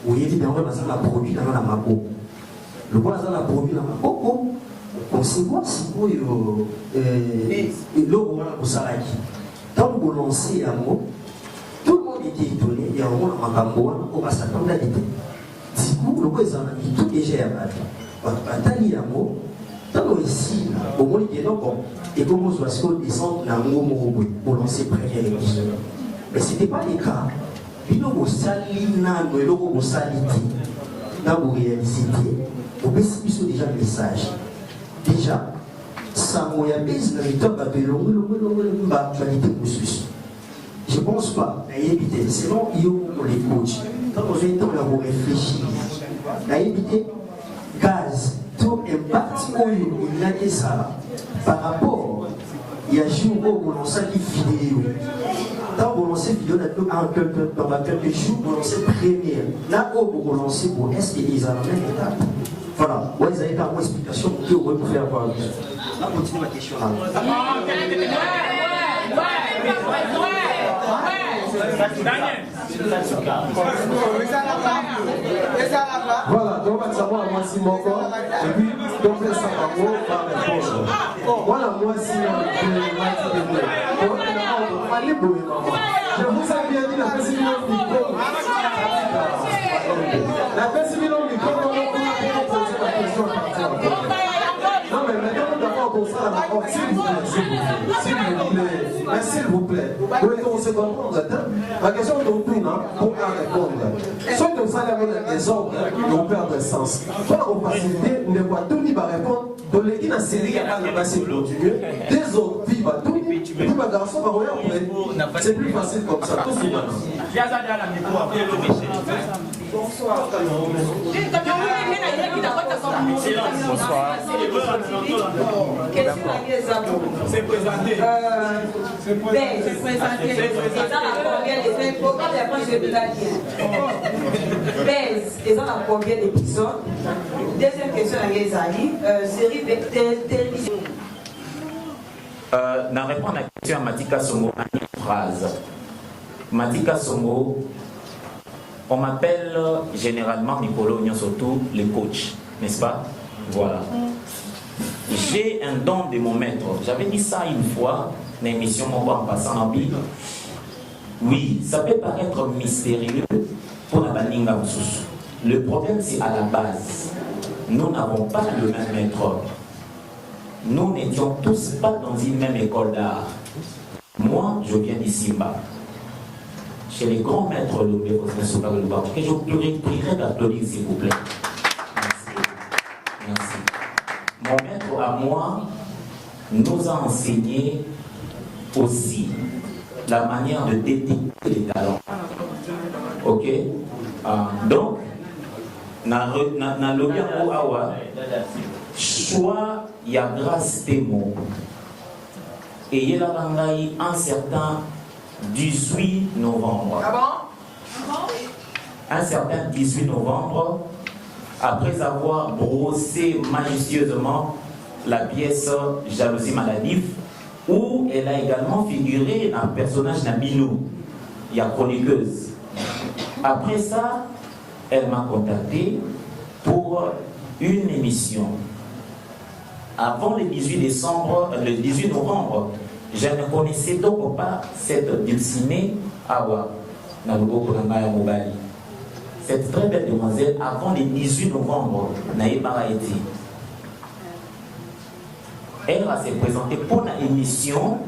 où il y a évidemment un produit dans la mabo. Le roi a promis dans ma coco. Conséquence, le roi au Salaki. Tant que vous lancez un mot, tout le monde était étonné. Il y a un roi à Makamboa, on va s'attendre à l'été. Du coup, le roi est tout déjà à Atali un mot. Tant que ici, au moins, il y a un bon. Et comme on se descend dans le mot pour lancer première émission. Mais ce n'était pas le cas. Puis nous, vous salissez, vous salissez, vous réalisez, vous bénéficiez déjà le message. Déjà, ça m'a dit que je ne pense pas, sinon il y a les coachs. Quand vous êtes là, vous réfléchissez. Éviter gaz, tout impact, il y a ça par rapport. Il y a un jour où on lance une vidéo. Quand vous lancez une vidéo, dans quelques jours, vous lancez première. Là où vous lancez pour est-ce qu'ils ont la même étape. Voilà, vous avez une explication que vous pouvez faire voir. Là, continue ma question. Voilà, donc on va savoir moi si mon corps, et puis donc ça va répondre. Voilà, moi si je vous ai bien dit la personne la personne non, mais maintenant, d'abord, pour ça, s'il vous plaît, on se comprendre. La question de tout, pour répondre. Soit comme ça, les ordres, ils vont perdre sens. Soit on facilite, ne voit tout ni va répondre. Donc, les gens, c'est rien à passer continuer. Des autres vivent à tout. Tout ma garçon va regarder. C'est plus facile comme ça. Tout souvent. Bonsoir. Bonsoir. C'est présenté. C'est présenté. Ils ont combien d'épisodes? Deuxième question à Yezali. Série télévision. Dans répondre à la question à Matika Songo, une phrase. Matika Songo, on m'appelle généralement Nicolo Nyonsoto le coach, n'est-ce pas? Voilà. J'ai un don de mon maître. J'avais dit ça une fois, dans l'émission Mon en passant en Bible. Oui, ça peut paraître mystérieux pour la baninga. Le problème, c'est à la base. Nous n'avons pas le même maître. Nous n'étions tous pas dans une même école d'art. Moi, je viens d'Isimba. Chez les grands maîtres Lomé, que je prierai d'applaudir, s'il vous plaît. Merci. Merci. Mon maître à moi nous a enseigné aussi la manière de détecter les talents. Ok? Donc, dans le awa, choix, il y a grâce des mots. Et il y a un certain 18 novembre. Ah bon? Un certain 18 novembre, après avoir brossé majestueusement la pièce Jalousie maladive, où elle a également figuré un personnage Nabino, il y a chroniqueuse. Après ça, elle m'a contacté pour une émission. Avant le 18 novembre, je ne connaissais donc pas cette Dulcinée Awa, cette très belle demoiselle, avant le 18 novembre, Naïba été. Elle va se présenter pour l'émission.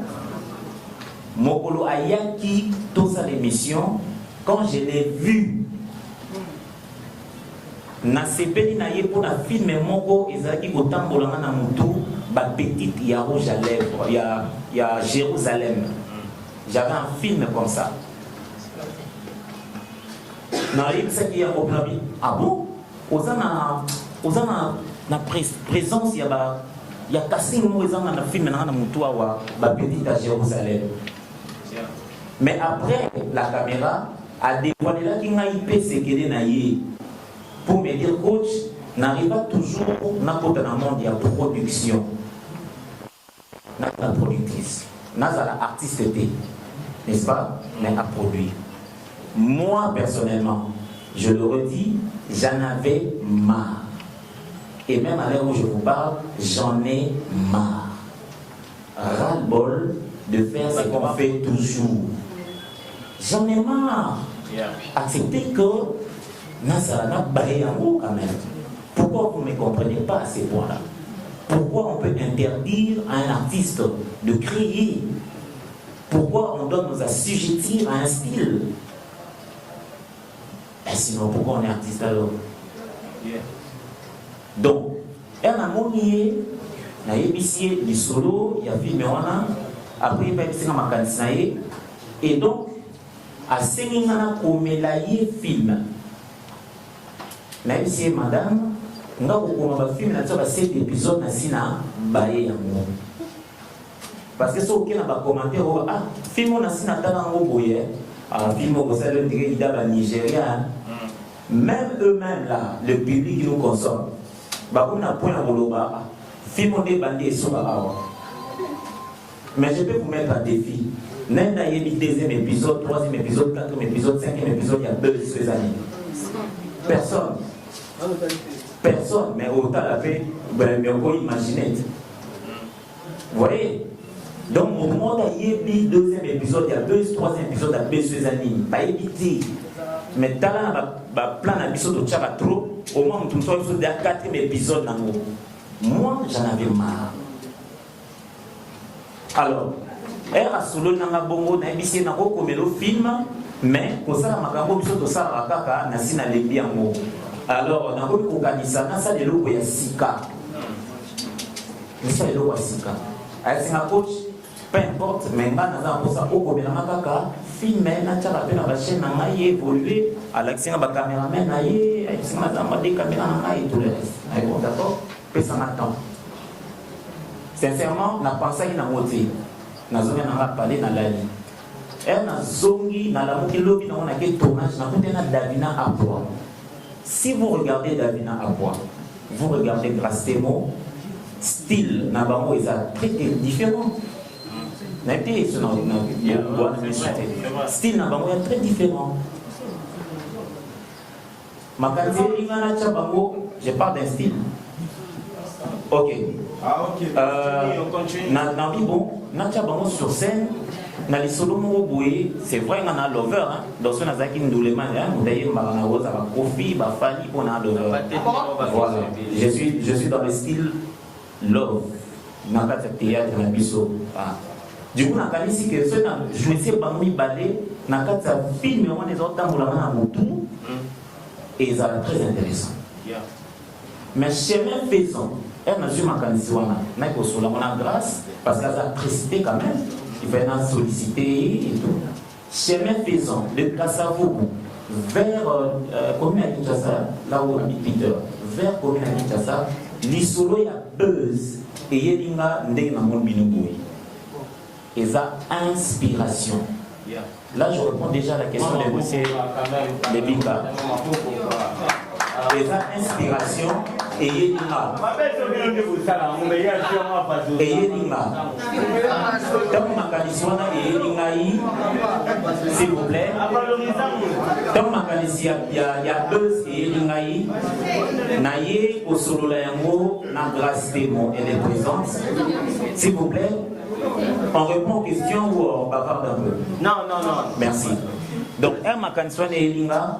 Mokolo Ayaki, tout ça l'émission, quand je l'ai vue, na sepeli na ye pour la film moko ezaki kotambola na mutu ba petite ya rouge à lèvres ya Jérusalem. J'avais un film comme ça. Na yebisaki ya oplabi. Ah bon? Ozana na présence ya casting mo ezana na film na mutu wa ba petite à Jérusalem. Mais après la caméra a dévoilé là qui n'a IP sekele na ye. Pour me dire, coach, n'arrive pas toujours dans le monde de la production. Dans la productrice, dans la artiste, n'est-ce pas? Mais à produire. Moi, personnellement, je le redis, j'en avais marre. Et même à l'heure où je vous parle, j'en ai marre. Ras-le-bol de faire ce qu'on fait toujours. J'en ai marre. Acceptez que Nasarana baille en haut quand même. Pourquoi vous ne me comprenez pas à ces points-là? Pourquoi on peut interdire à un artiste de créer? Pourquoi on doit nous assujettir à un style? Et sinon, pourquoi on est artiste alors? Donc, un amonier, il y a du solo, il y a film, après il y a un mécanicien, et donc, à Séningana, on met film. Même si madame, on a un film, on a 7 épisodes, on a parce que ce qui est commenté, ah, film on a un film on a un Nigérien. Même eux-mêmes là, le public qui nous consomme, on a un point à film on est bandé sur la. Mais je peux vous mettre un défi. Même dans le deuxième épisode, troisième épisode, quatrième épisode, cinquième épisode, il y a 2 années. Personne. Personne. Mais autant la paix, mais on peut imaginer. Vous voyez? Donc, au moment où il y a le deuxième épisode, il y a 2, troisième épisode, il y a 2 années. Pas éviter. Mais dans le plan d'épisode de Tchara trop, au moment où il y a le 4e épisode, moi, j'en avais marre. Alors, era solo nanga bongo na ebisi na ko komelo film mais ko sala makambo biso to sala kaka na sina lembi yango. Alors na ko ko kanisa na sa lelo ko ya sika. Na sa lelo ko sika. Ay singa coach peu importe mais ngana za ko sa ko komela makaka film na tshara pe na ba chaîne na ngai évoluer à l'action ba cameraman na ye ay singa za ba de caméra na ngai tout le reste. Ay bon d'accord, pe ça m'attend. Sincèrement, na pensé na moté. Nazongi na parler na lali. Elle na zongi na la moki lobi na on a quel tournage na kote na Davina à poids. Si vous regardez Davina à poids, vous regardez Grastemo, style na bango est très différent. Na été sur style na bango est très différent. Ma qualité ingana cha bango, je parle d'un style. Ok. Na bon, nacha bango sur scène, na li solo mo boye, c'est vrai qu'on a lover hein, dans ce nazaki ndouleman hein, d'ailleurs marana rosa ba profit ba fali pour na lover. Voilà. Je suis dans le style love. Na kata théâtre na biso. Du coup na kanisi que ce na jouer c'est pas mi balé, na kata film on les autres tambola na mutu et ça très intéressant. Mais chemin faisant elle n'a jamais on a grâce parce qu'elle a précité quand même. Il va nous solliciter et tout. Chemin faisant, de Kassavougou vers commune à Kinshasa, là où habite Peter, vers commune à Kinshasa, l'isolo y a buzz et il y a un monde binouboui. Et ça, inspiration. Là, je réponds déjà à la question de monsieur Lebika. Et ça, inspiration. Et Yélinga. Et Yélinga. Tant ma caniswana et Yélinga, s'il vous plaît. Tant ma canissia, il y a 2 et Yélinga. Naye, au solo la yango, na grâce démon, elle est présente. S'il vous plaît. On répond aux questions ou on bavarde un peu? Non. Merci. Donc, ma canson et Elinga,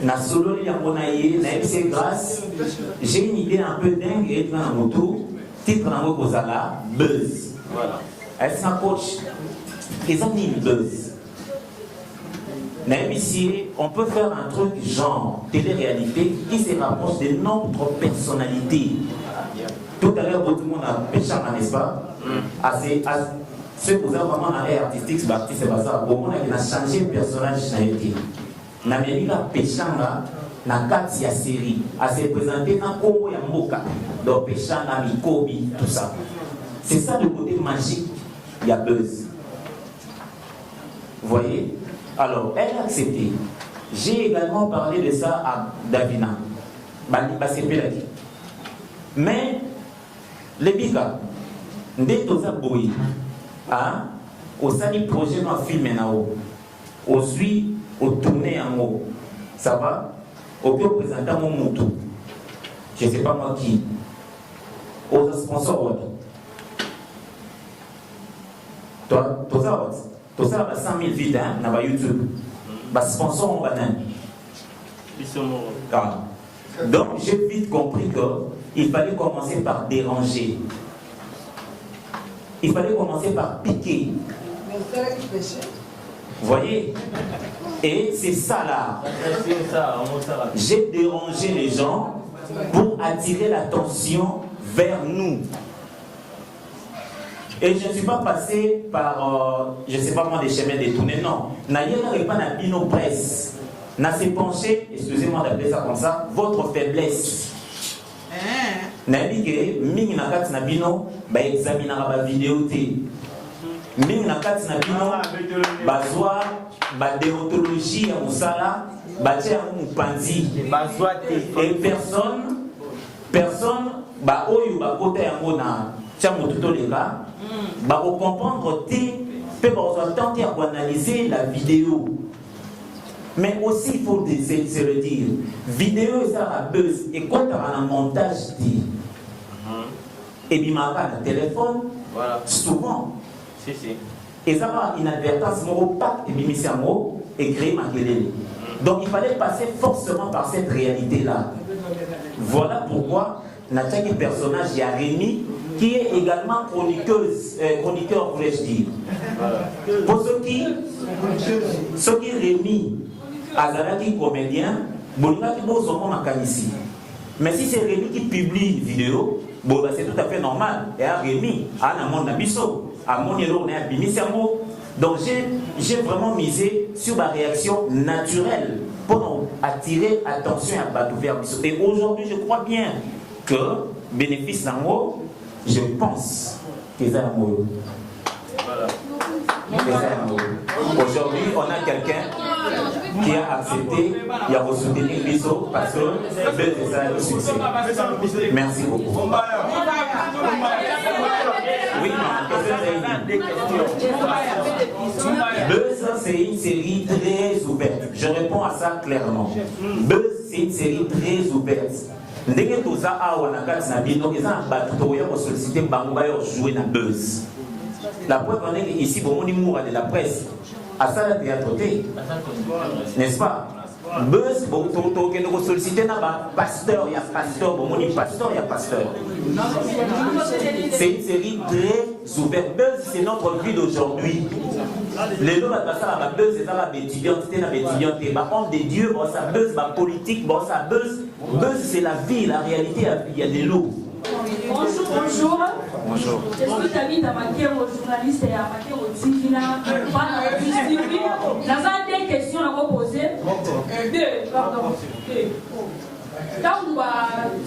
na solo yangonaye, na FC grâce, j'ai une idée un peu dingue et dans la moto, titre dans le Kozala, buzz. Voilà. Est-ce un coach? Ils ont mis buzz. Ici, on peut faire un truc genre télé-réalité qui se rapproche de notre personnalité. Tout à l'heure, tout le monde a péché, n'est-ce pas? Ce que vous avez vraiment un air artistique, c'est pas ça. Au moment où on a changé le personnage, on a mis la péchanga, na kati ya série, à se présenter dans Congo ya Mboka, dans péchanga, Mikobi, tout ça. C'est ça le côté magique, il y a buzz. Vous voyez? Alors, elle a accepté. J'ai également parlé de ça à Davina. Mais, les Bika, dès que vous avez au sali projet dans film au suit au tourner en haut ça va au plus présentant mon moto je ne sais pas moi qui, aux sponsors. Toi, ça 100 000 vides dans YouTube. Les sponsors ont banane. Donc, j'ai vite compris qu'il fallait commencer par déranger. Il fallait commencer par piquer. Vous voyez? Et c'est ça là. J'ai dérangé les gens pour attirer l'attention vers nous. Et je ne suis pas passé par, je ne sais pas moi, des chemins détournés, non. N'ayez pas la bino presse. N'a s'est penché, excusez-moi d'appeler ça comme ça, votre faiblesse. N'a dit que, ming na kat na bino, ba examinera ba vidéo té. Ming na kat na bino, ba zoa, ba déontologie à Moussala, ba tia moupanzi. Et personne, ba oyo ba kote yango na tia motuto lega, ba comprendre té, peut ba tenter à analyser la vidéo. Mais aussi, il faut se le dire, vidéo et ça la buzz, et quand on a un montage dit, et bien le téléphone, voilà. Souvent, et ça va inadvertance, et bien et créer ma gueule. Donc il fallait passer forcément par cette réalité-là. Voilà pourquoi notre personnage, il y a Rémi, qui est également chroniqueur, voulais-je dire. Pour ceux qui Rémi, Azaraki comédien, Bolingaki Bozomon Makanisi. Mais si c'est Rémi qui publie une vidéo, bon, c'est tout à fait normal. Et à Rémi, à Namon Nabiso, à Monielo, on est à Bimisambo. Donc j'ai vraiment misé sur ma réaction naturelle pour attirer attention à Batouver. Et aujourd'hui, je crois bien que, bénéfice d'un mot, je pense que c'est un mot. Aujourd'hui, on a quelqu'un qui a accepté, il a soutenir Bisso parce que c'est ça le succès. Merci beaucoup. Oui, Buzz, c'est une série très ouverte. Je réponds à ça clairement. Buzz, c'est une série très ouverte. Dès que tout ça a on a gagné na bino, ils ont battu pour solliciter Bangba et jouer na Buzz. La preuve en est qu'ici, bon, on est mourant de la presse. À ça, la théâtre, n'est-ce pas? Buzz, bon, qui nous sollicite, pasteur, il y a pasteur, bon, on est pasteur, il y a pasteur. C'est une série très ouverte. Buzz, c'est notre vie d'aujourd'hui. Les gens, ça, Buzz, c'est ça, la étudiante, homme de Dieu, bon, ça Buzz, ma politique, bon, ça Buzz. Buzz, c'est la vie, la réalité, il y a des lots. Bonjour. Bonjour. Je suis David Amaké, journaliste et Amaké au Tivina. Nous avons des questions à vous poser. Deux, pardon. Quand on va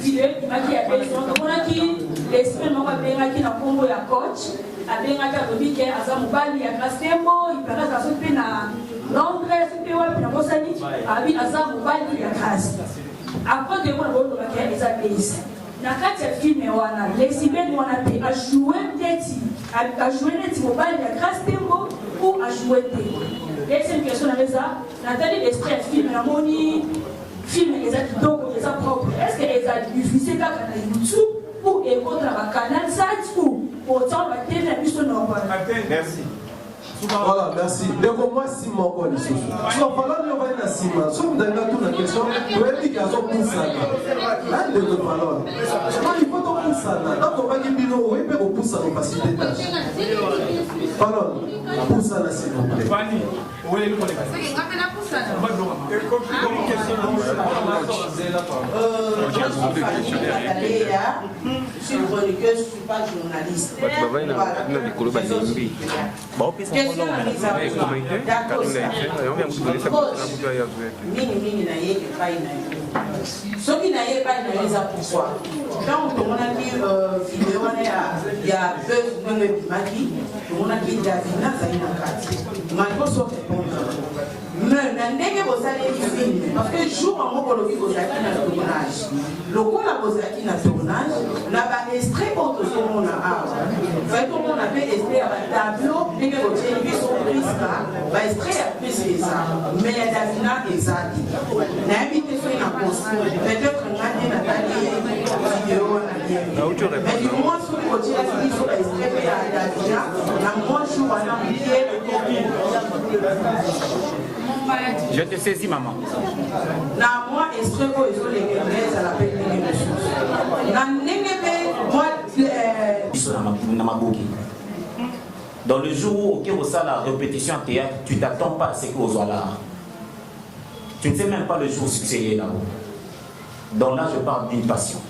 filer, il m'a dit à personne, on a dit, l'esprit m'a bien qui n'a pas eu à coach, a bien dit qu'il y a un mobile, il y a un stembo, il peut être à ce pays à Londres, ce pays à Bosanie, a bien un mobile, il y a un casse. Après, de moi, on va faire des appels. Na kati ya film wana lesibeni wana pe a jouer neti mobile ya Grace Tembo ou a jouer te. Deuxième question na mesa Nathalie l'esprit ya film na moni film ezaki donc eza propre. Est-ce que ezaki diffusé kaka na YouTube ou contre la canal site ou autant va télé na biso normal. Merci. Voilà, merci. Donc, moi, si mon corps est sous. Si on parle de la Sima, si on donne toute la question, vous avez dit qu'il y a un peu ça. Là, il faut parler. Il faut tout ça. Donc, on va dire que nous, on peut pousser nos facilités de tâches. Parole, pousse ça, s'il vous plaît. Je suis chroniqueuse, je ne suis pas journaliste. Soki na ye pas na eza pourquoi quand on a dit vidéo il y a Buzz dans le bimaki on a dit Davina zaina kati malgré ça répondre mais na ndenge bozali film parce que jour en moko lobi bozaki na tournage lokola bozaki na tournage na ba extrait autre son na awa fait on a fait extrait à tableau ndenge bozali biso priska ba extrait à plus que ça mais Davina ezali na invité sur na poste peut-être ngati Nathalie Je te saisis, maman. Moi, esprit que les Guinéens, ça l'appelle les dans le jour où on a la répétition en théâtre, tu ne t'attends pas à ce qu'on soit là. Tu ne sais même pas le jour où succès est là-haut. Donc là, je parle d'une passion.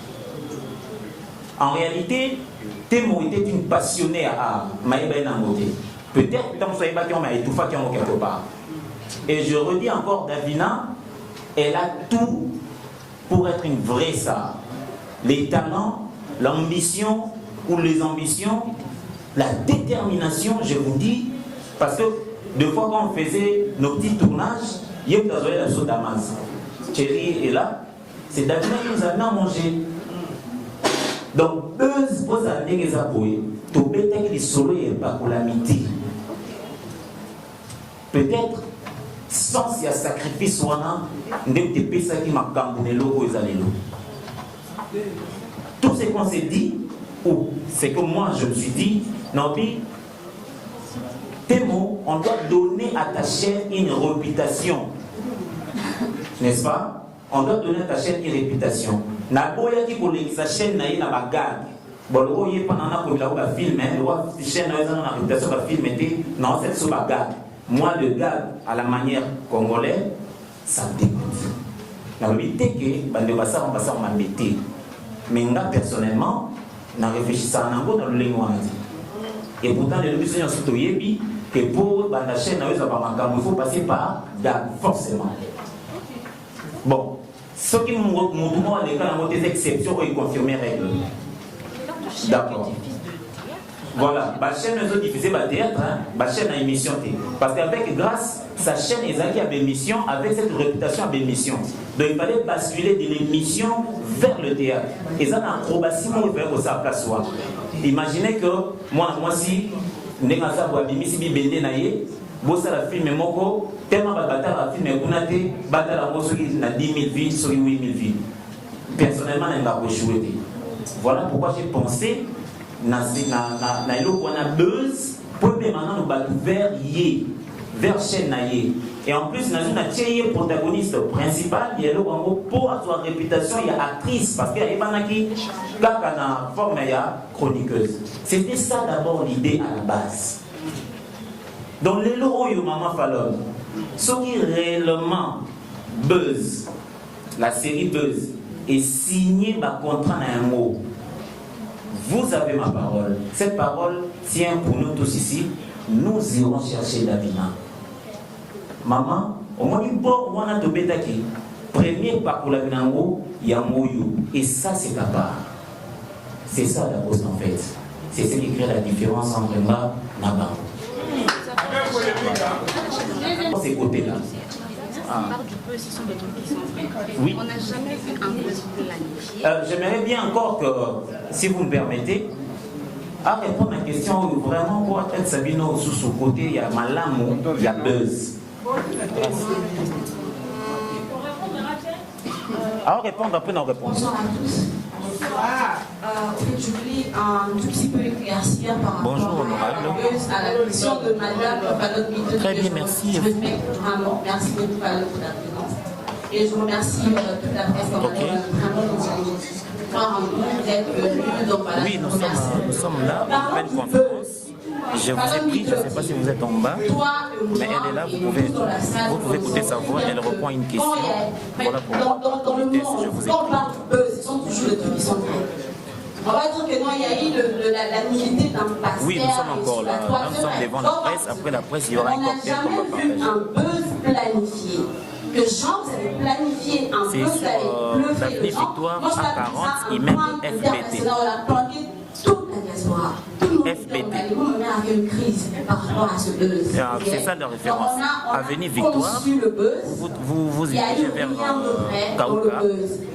En réalité, Temo était une passionnée à art. Peut-être que tu as étouffé quelque part. Et je redis encore, Davina, elle a tout pour être une vraie star. Les talents, l'ambition ou les ambitions, la détermination, je vous dis, parce que deux fois quand on faisait nos petits tournages, il y a eu la chose d'Amas. Thierry est là, c'est Davina qui nous a amené à manger. Donc, buzz, vous avez des appuis, tout bête qui solo et pas pour l'amitié. Peut-être, sans si y a sacrifice, on a des ça qui m'a cambourné l'eau aux allées. Tout ce qu'on s'est dit, ou c'est que moi je me suis dit, non, puis, Temo, on doit donner à ta chaîne une réputation. N'est-ce pas? On doit donner à ta chaîne une réputation. Na boya qui pour sa chaîne na yena bagag. Bon, le voyez pendant la film, le roi chaîne na yena réputation va film était non c'est ce bagag. Moi le gag à la manière congolais, ça me dégoûte. La vérité que bande basa on passe en m'embêter. Mais moi personnellement, na réfléchissant en dans le linguage. Et pourtant le besoin surtout yebi que pour la chaîne na yena pas il faut passer par gag forcément. Bon. Ce qui m'ont à l'école a des exceptions et confirmer règles. D'accord. Voilà, ma chaîne nous a diffusé ma théâtre, ma chaîne a émission. Parce qu'avec grâce, sa chaîne est à l'émission, avec cette réputation à l'émission. Donc il fallait basculer de l'émission vers le théâtre. Et ça, a acrobatie, on fait sa place. Imaginez que moi si, nous avons dit bossa la film moko tellement batala la film kunate batala bosso qui na 10 000 vies sur 8 000 vies. Personnellement n'a pas joué. Voilà pourquoi j'ai pensé na eloko na buzz pour maintenant nous battre vers chaîne naie. Et en plus na une protagoniste principal il y a le pour sa réputation il y a actrice parce qu'il y a banaki kaka na forme ya chroniqueuse. C'était ça d'abord l'idée à la base. Donc les lots où maman Fallon, ce qui réellement buzz, la série buzz, est signé par contrat dans un mot. Vous avez ma parole. Cette parole tient pour nous tous ici. Nous irons chercher Davina. Maman, au moins du bord, on a de bétaki. Premier pas pour la binango, il y a Mouyou. Et ça, c'est ta part. C'est ça la cause en fait. C'est ce qui crée la différence entre moi et Naba. Ces côtés-là. Oui. On n'a jamais vu un buzz planifié. J'aimerais bien encore que, si vous me permettez, à répondre à la question vraiment pour être Sabino sous ce côté, il y a Malamou, il y a buzz. Alors répondre après nos réponses. Bonsoir à tous. Je voulais un tout petit peu éclaircir par rapport à la question de Madame Fallon. Très bien, merci. Je respecte vraiment. Merci beaucoup Fallon pour la présence. Et je remercie toute la presse pour oui, nous sommes là en pleine conférence. Je vous ai pris, je ne sais pas si vous êtes en bas, mais elle est là, vous pouvez écouter sa voix, elle reprend une question. Voilà pourquoi. Dans le monde, quand on parle de buzz, ce sont toujours les trucs qui sont vrais. On va dire que non, il y a eu la nudité d'un pasteur. Oui, nous sommes encore là. Là, nous sommes devant la presse. Après la presse, il y aura un cocktail qu'on va partager. On n'a jamais vu un buzz planifié. Que Jean, vous avez planifié un buzz, vous avez bluffé. Daphné Victoire à 40 et même FBT. On a planqué toute la diaspora. FBT. Vous me mettez avec une crise par rapport à ce buzz. C'est ça la référence. Avenue Victoire, vous dirigez vers Kaouka,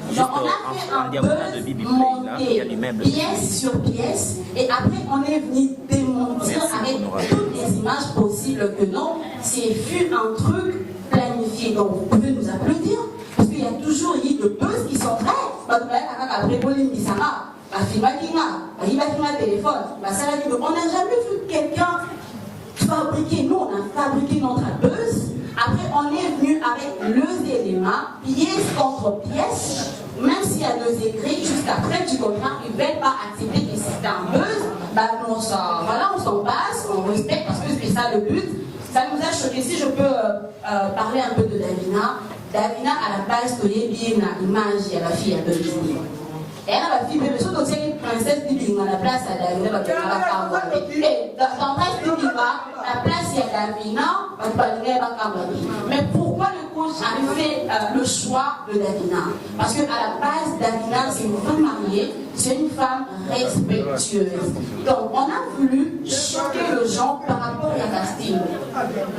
juste en diagonale de Bibi Play, là, il y a l'immeuble. Pièce sur pièce, et après on est venu démentir avec toutes les images possibles que non, c'est fut un truc planifié. Donc vous pouvez nous applaudir, parce qu'il y a toujours eu de buzz qui sont vrais. Après Pauline Bissara, on n'a jamais vu quelqu'un fabriqué, nous on a fabriqué notre buzz. Après, on est venu avec les éléments, pièce contre pièce, même s'il y a 2 écrits, jusqu'après du contrat, ils ne veulent pas accepter que c'est un buzz. Bah, on s'en passe, on respecte parce que c'est ça le but. Ça nous a choqué. Si je peux parler un peu de Davina. Davina, à la base, tu es bien l'image de la fille à 2 ans. Et elle a fille, mais surtout c'est une princesse qui à la place à Davina, dans la place il y a Davina, mais pourquoi le coach a fait le choix de Davina? Parce qu'à la base, Davina, c'est une femme mariée, c'est une femme respectueuse. Donc, on a voulu choquer les gens par rapport à casting.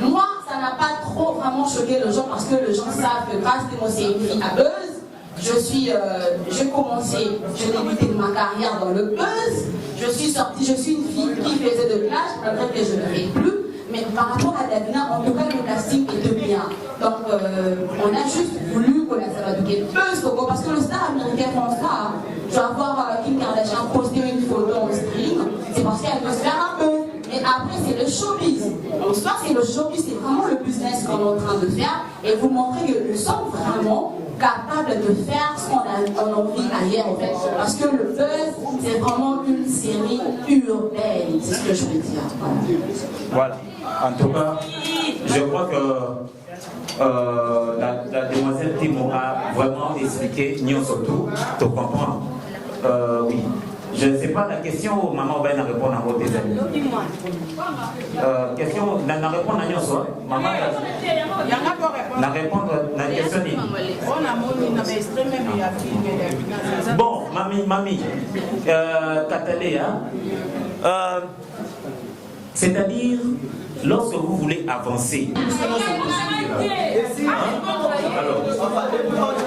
Moi, ça n'a pas trop vraiment choqué les gens parce que les gens savent que Casting, c'est une fille à buzz. J'ai commencé, j'ai débuté ma carrière dans le buzz. Je suis sortie, je suis une fille qui faisait de clash, malgré que je ne fais plus. Mais par rapport à Davina, en tout cas, le casting était bien. Donc, on a juste voulu qu'on a fait buzz, parce que le star américain font ça. Je vais avoir Kim Kardashian poster une photo en stream, c'est parce qu'elle veut se faire un peu. Mais après, c'est le showbiz. L'histoire, c'est le showbiz, c'est vraiment le business qu'on est en train de faire et vous montrer que nous sommes vraiment capables de faire ce qu'on a envie ailleurs, en fait. Parce que le buzz, c'est vraiment une série urbaine, c'est ce que je veux dire. Voilà. En tout cas, je crois que la demoiselle Timo a vraiment expliqué, nous surtout, tu comprends. Oui. Je ne sais pas la question, maman va répondre à vos amis. Question, n'a répondre à nous, maman. N'a répondre à la question. Bon, mamie, Cataléa, c'est-à-dire, lorsque vous voulez avancer, alors,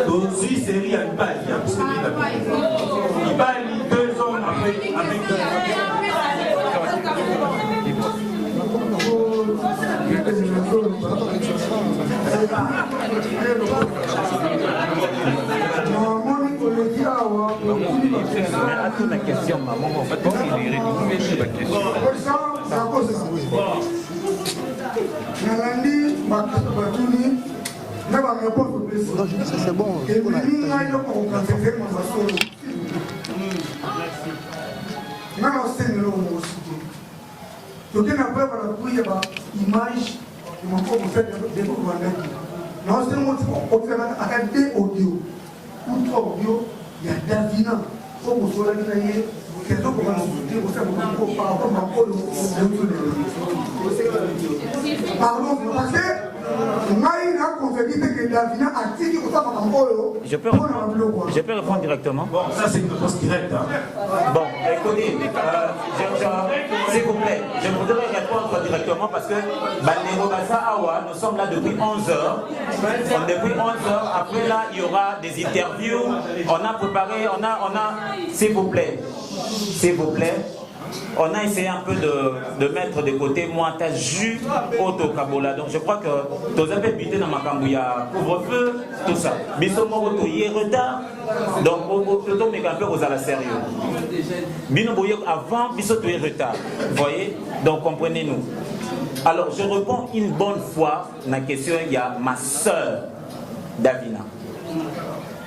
Dosi série à Ibali, Ibali 2 ans après avec la question, maman, en fait, il est réduit la question. C'est bon. Je peux répondre directement. Bon, ça c'est une réponse directe. Hein. Bon, écoutez, s'il vous plaît, je voudrais répondre directement parce que nous sommes là depuis 11 heures. Depuis 11 heures, après là, il y aura des interviews. On a préparé, on a, s'il vous plaît, on a essayé un peu de mettre de côté moi ta jus auto kabola. Donc je crois que tous avez buté dans ma cambouya couvre-feu, tout ça. Bisomo auto y retard. Donc auto mais un peu aux à la sérieux. Bino boye avant bisoto y retard. Voyez? Donc comprenez-nous. Alors je réponds une bonne fois à la question, il y a ma soeur Davina.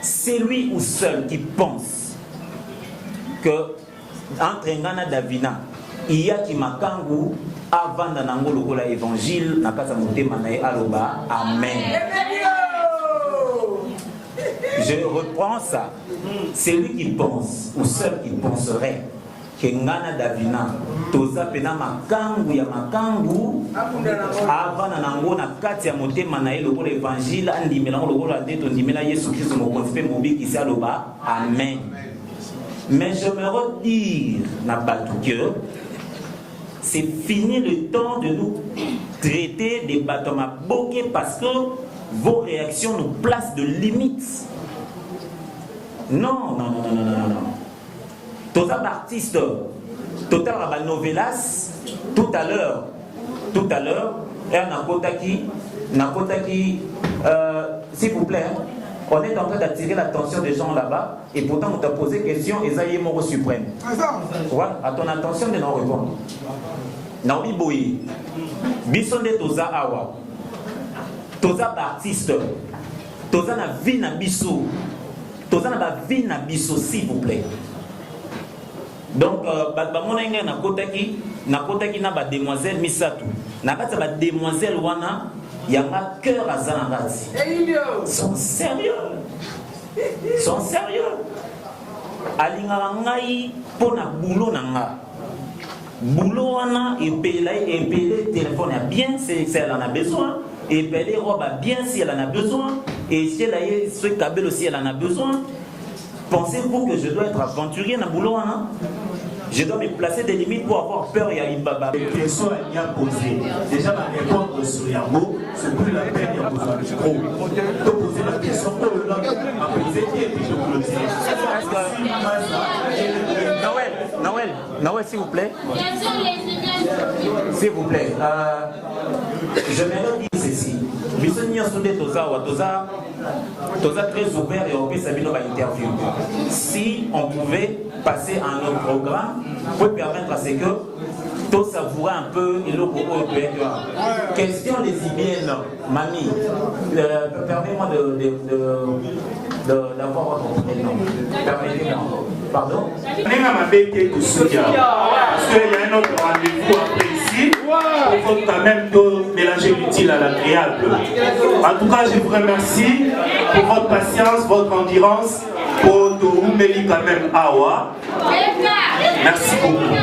C'est lui ou seul qui pense que entre Ngana Davina, il y a qui makangu avant d'anango lokola évangile na kasa motema na aloba amen. Je reprends ça. C'est lui qui pense ou seul qui penserait que Ngana Davina toza pena makangu ya makangu avant d'anango na kati ya motema na lokola évangile andimela lokola ndeto ndimela Yesu Christ mo konfé mobi qui aloba amen. Mais je me retire que c'est fini le temps de nous traiter des bâtons à boquer parce que vos réactions nous placent de limites. Non. Tous les artistes, total à novelas, tout à l'heure, et Nakota qui, s'il vous plaît. On est en train d'attirer l'attention des gens là-bas et pourtant on t'a posé question et ça y est mort suprême. Voilà, à ton attention de nous répondre. naobi boye biso nde toza awa toza baartiste toza na vie na biso toza na bavie na biso s'il vous plaît. Donc bamona ngai nakotaki na bademoiselle misato na kati ya bademoiselle wana yanga cœur aza na kati sont sérieux alingaka ngai mpo na boulot na nga boulot wana epele téléphone ya bien si elle en a besoin epele robe bien si elle en a besoin et si elle a ce cabello si elle en a besoin. Pensez-vous que je dois être aventurier dans le boulot hein? Je dois me placer des limites pour avoir peur et y baba. Les questions à bien poser. Déjà, ma répondre sur Yango, c'est plus la peine de poser du micro. De poser la question pour le langue, à poser qui et puis de clôturer. Noël, s'il vous plaît. S'il vous plaît. Je vais dire ceci. Toza très ouvert et on peut s'habiller dans l'interview. Si on pouvait passer à un autre programme, pour permettre à ce que tout savourer un peu et le question lesbienne, mamie, permettez-moi d'avoir votre prénom. Permettez-moi. Pardon? Parce qu'il y a un autre rendez-vous après ici. Il faut quand même mélanger l'utile à l'agréable. En tout cas, je vous remercie pour votre patience, votre endurance, pour tout Meli quand même Awa. Merci beaucoup.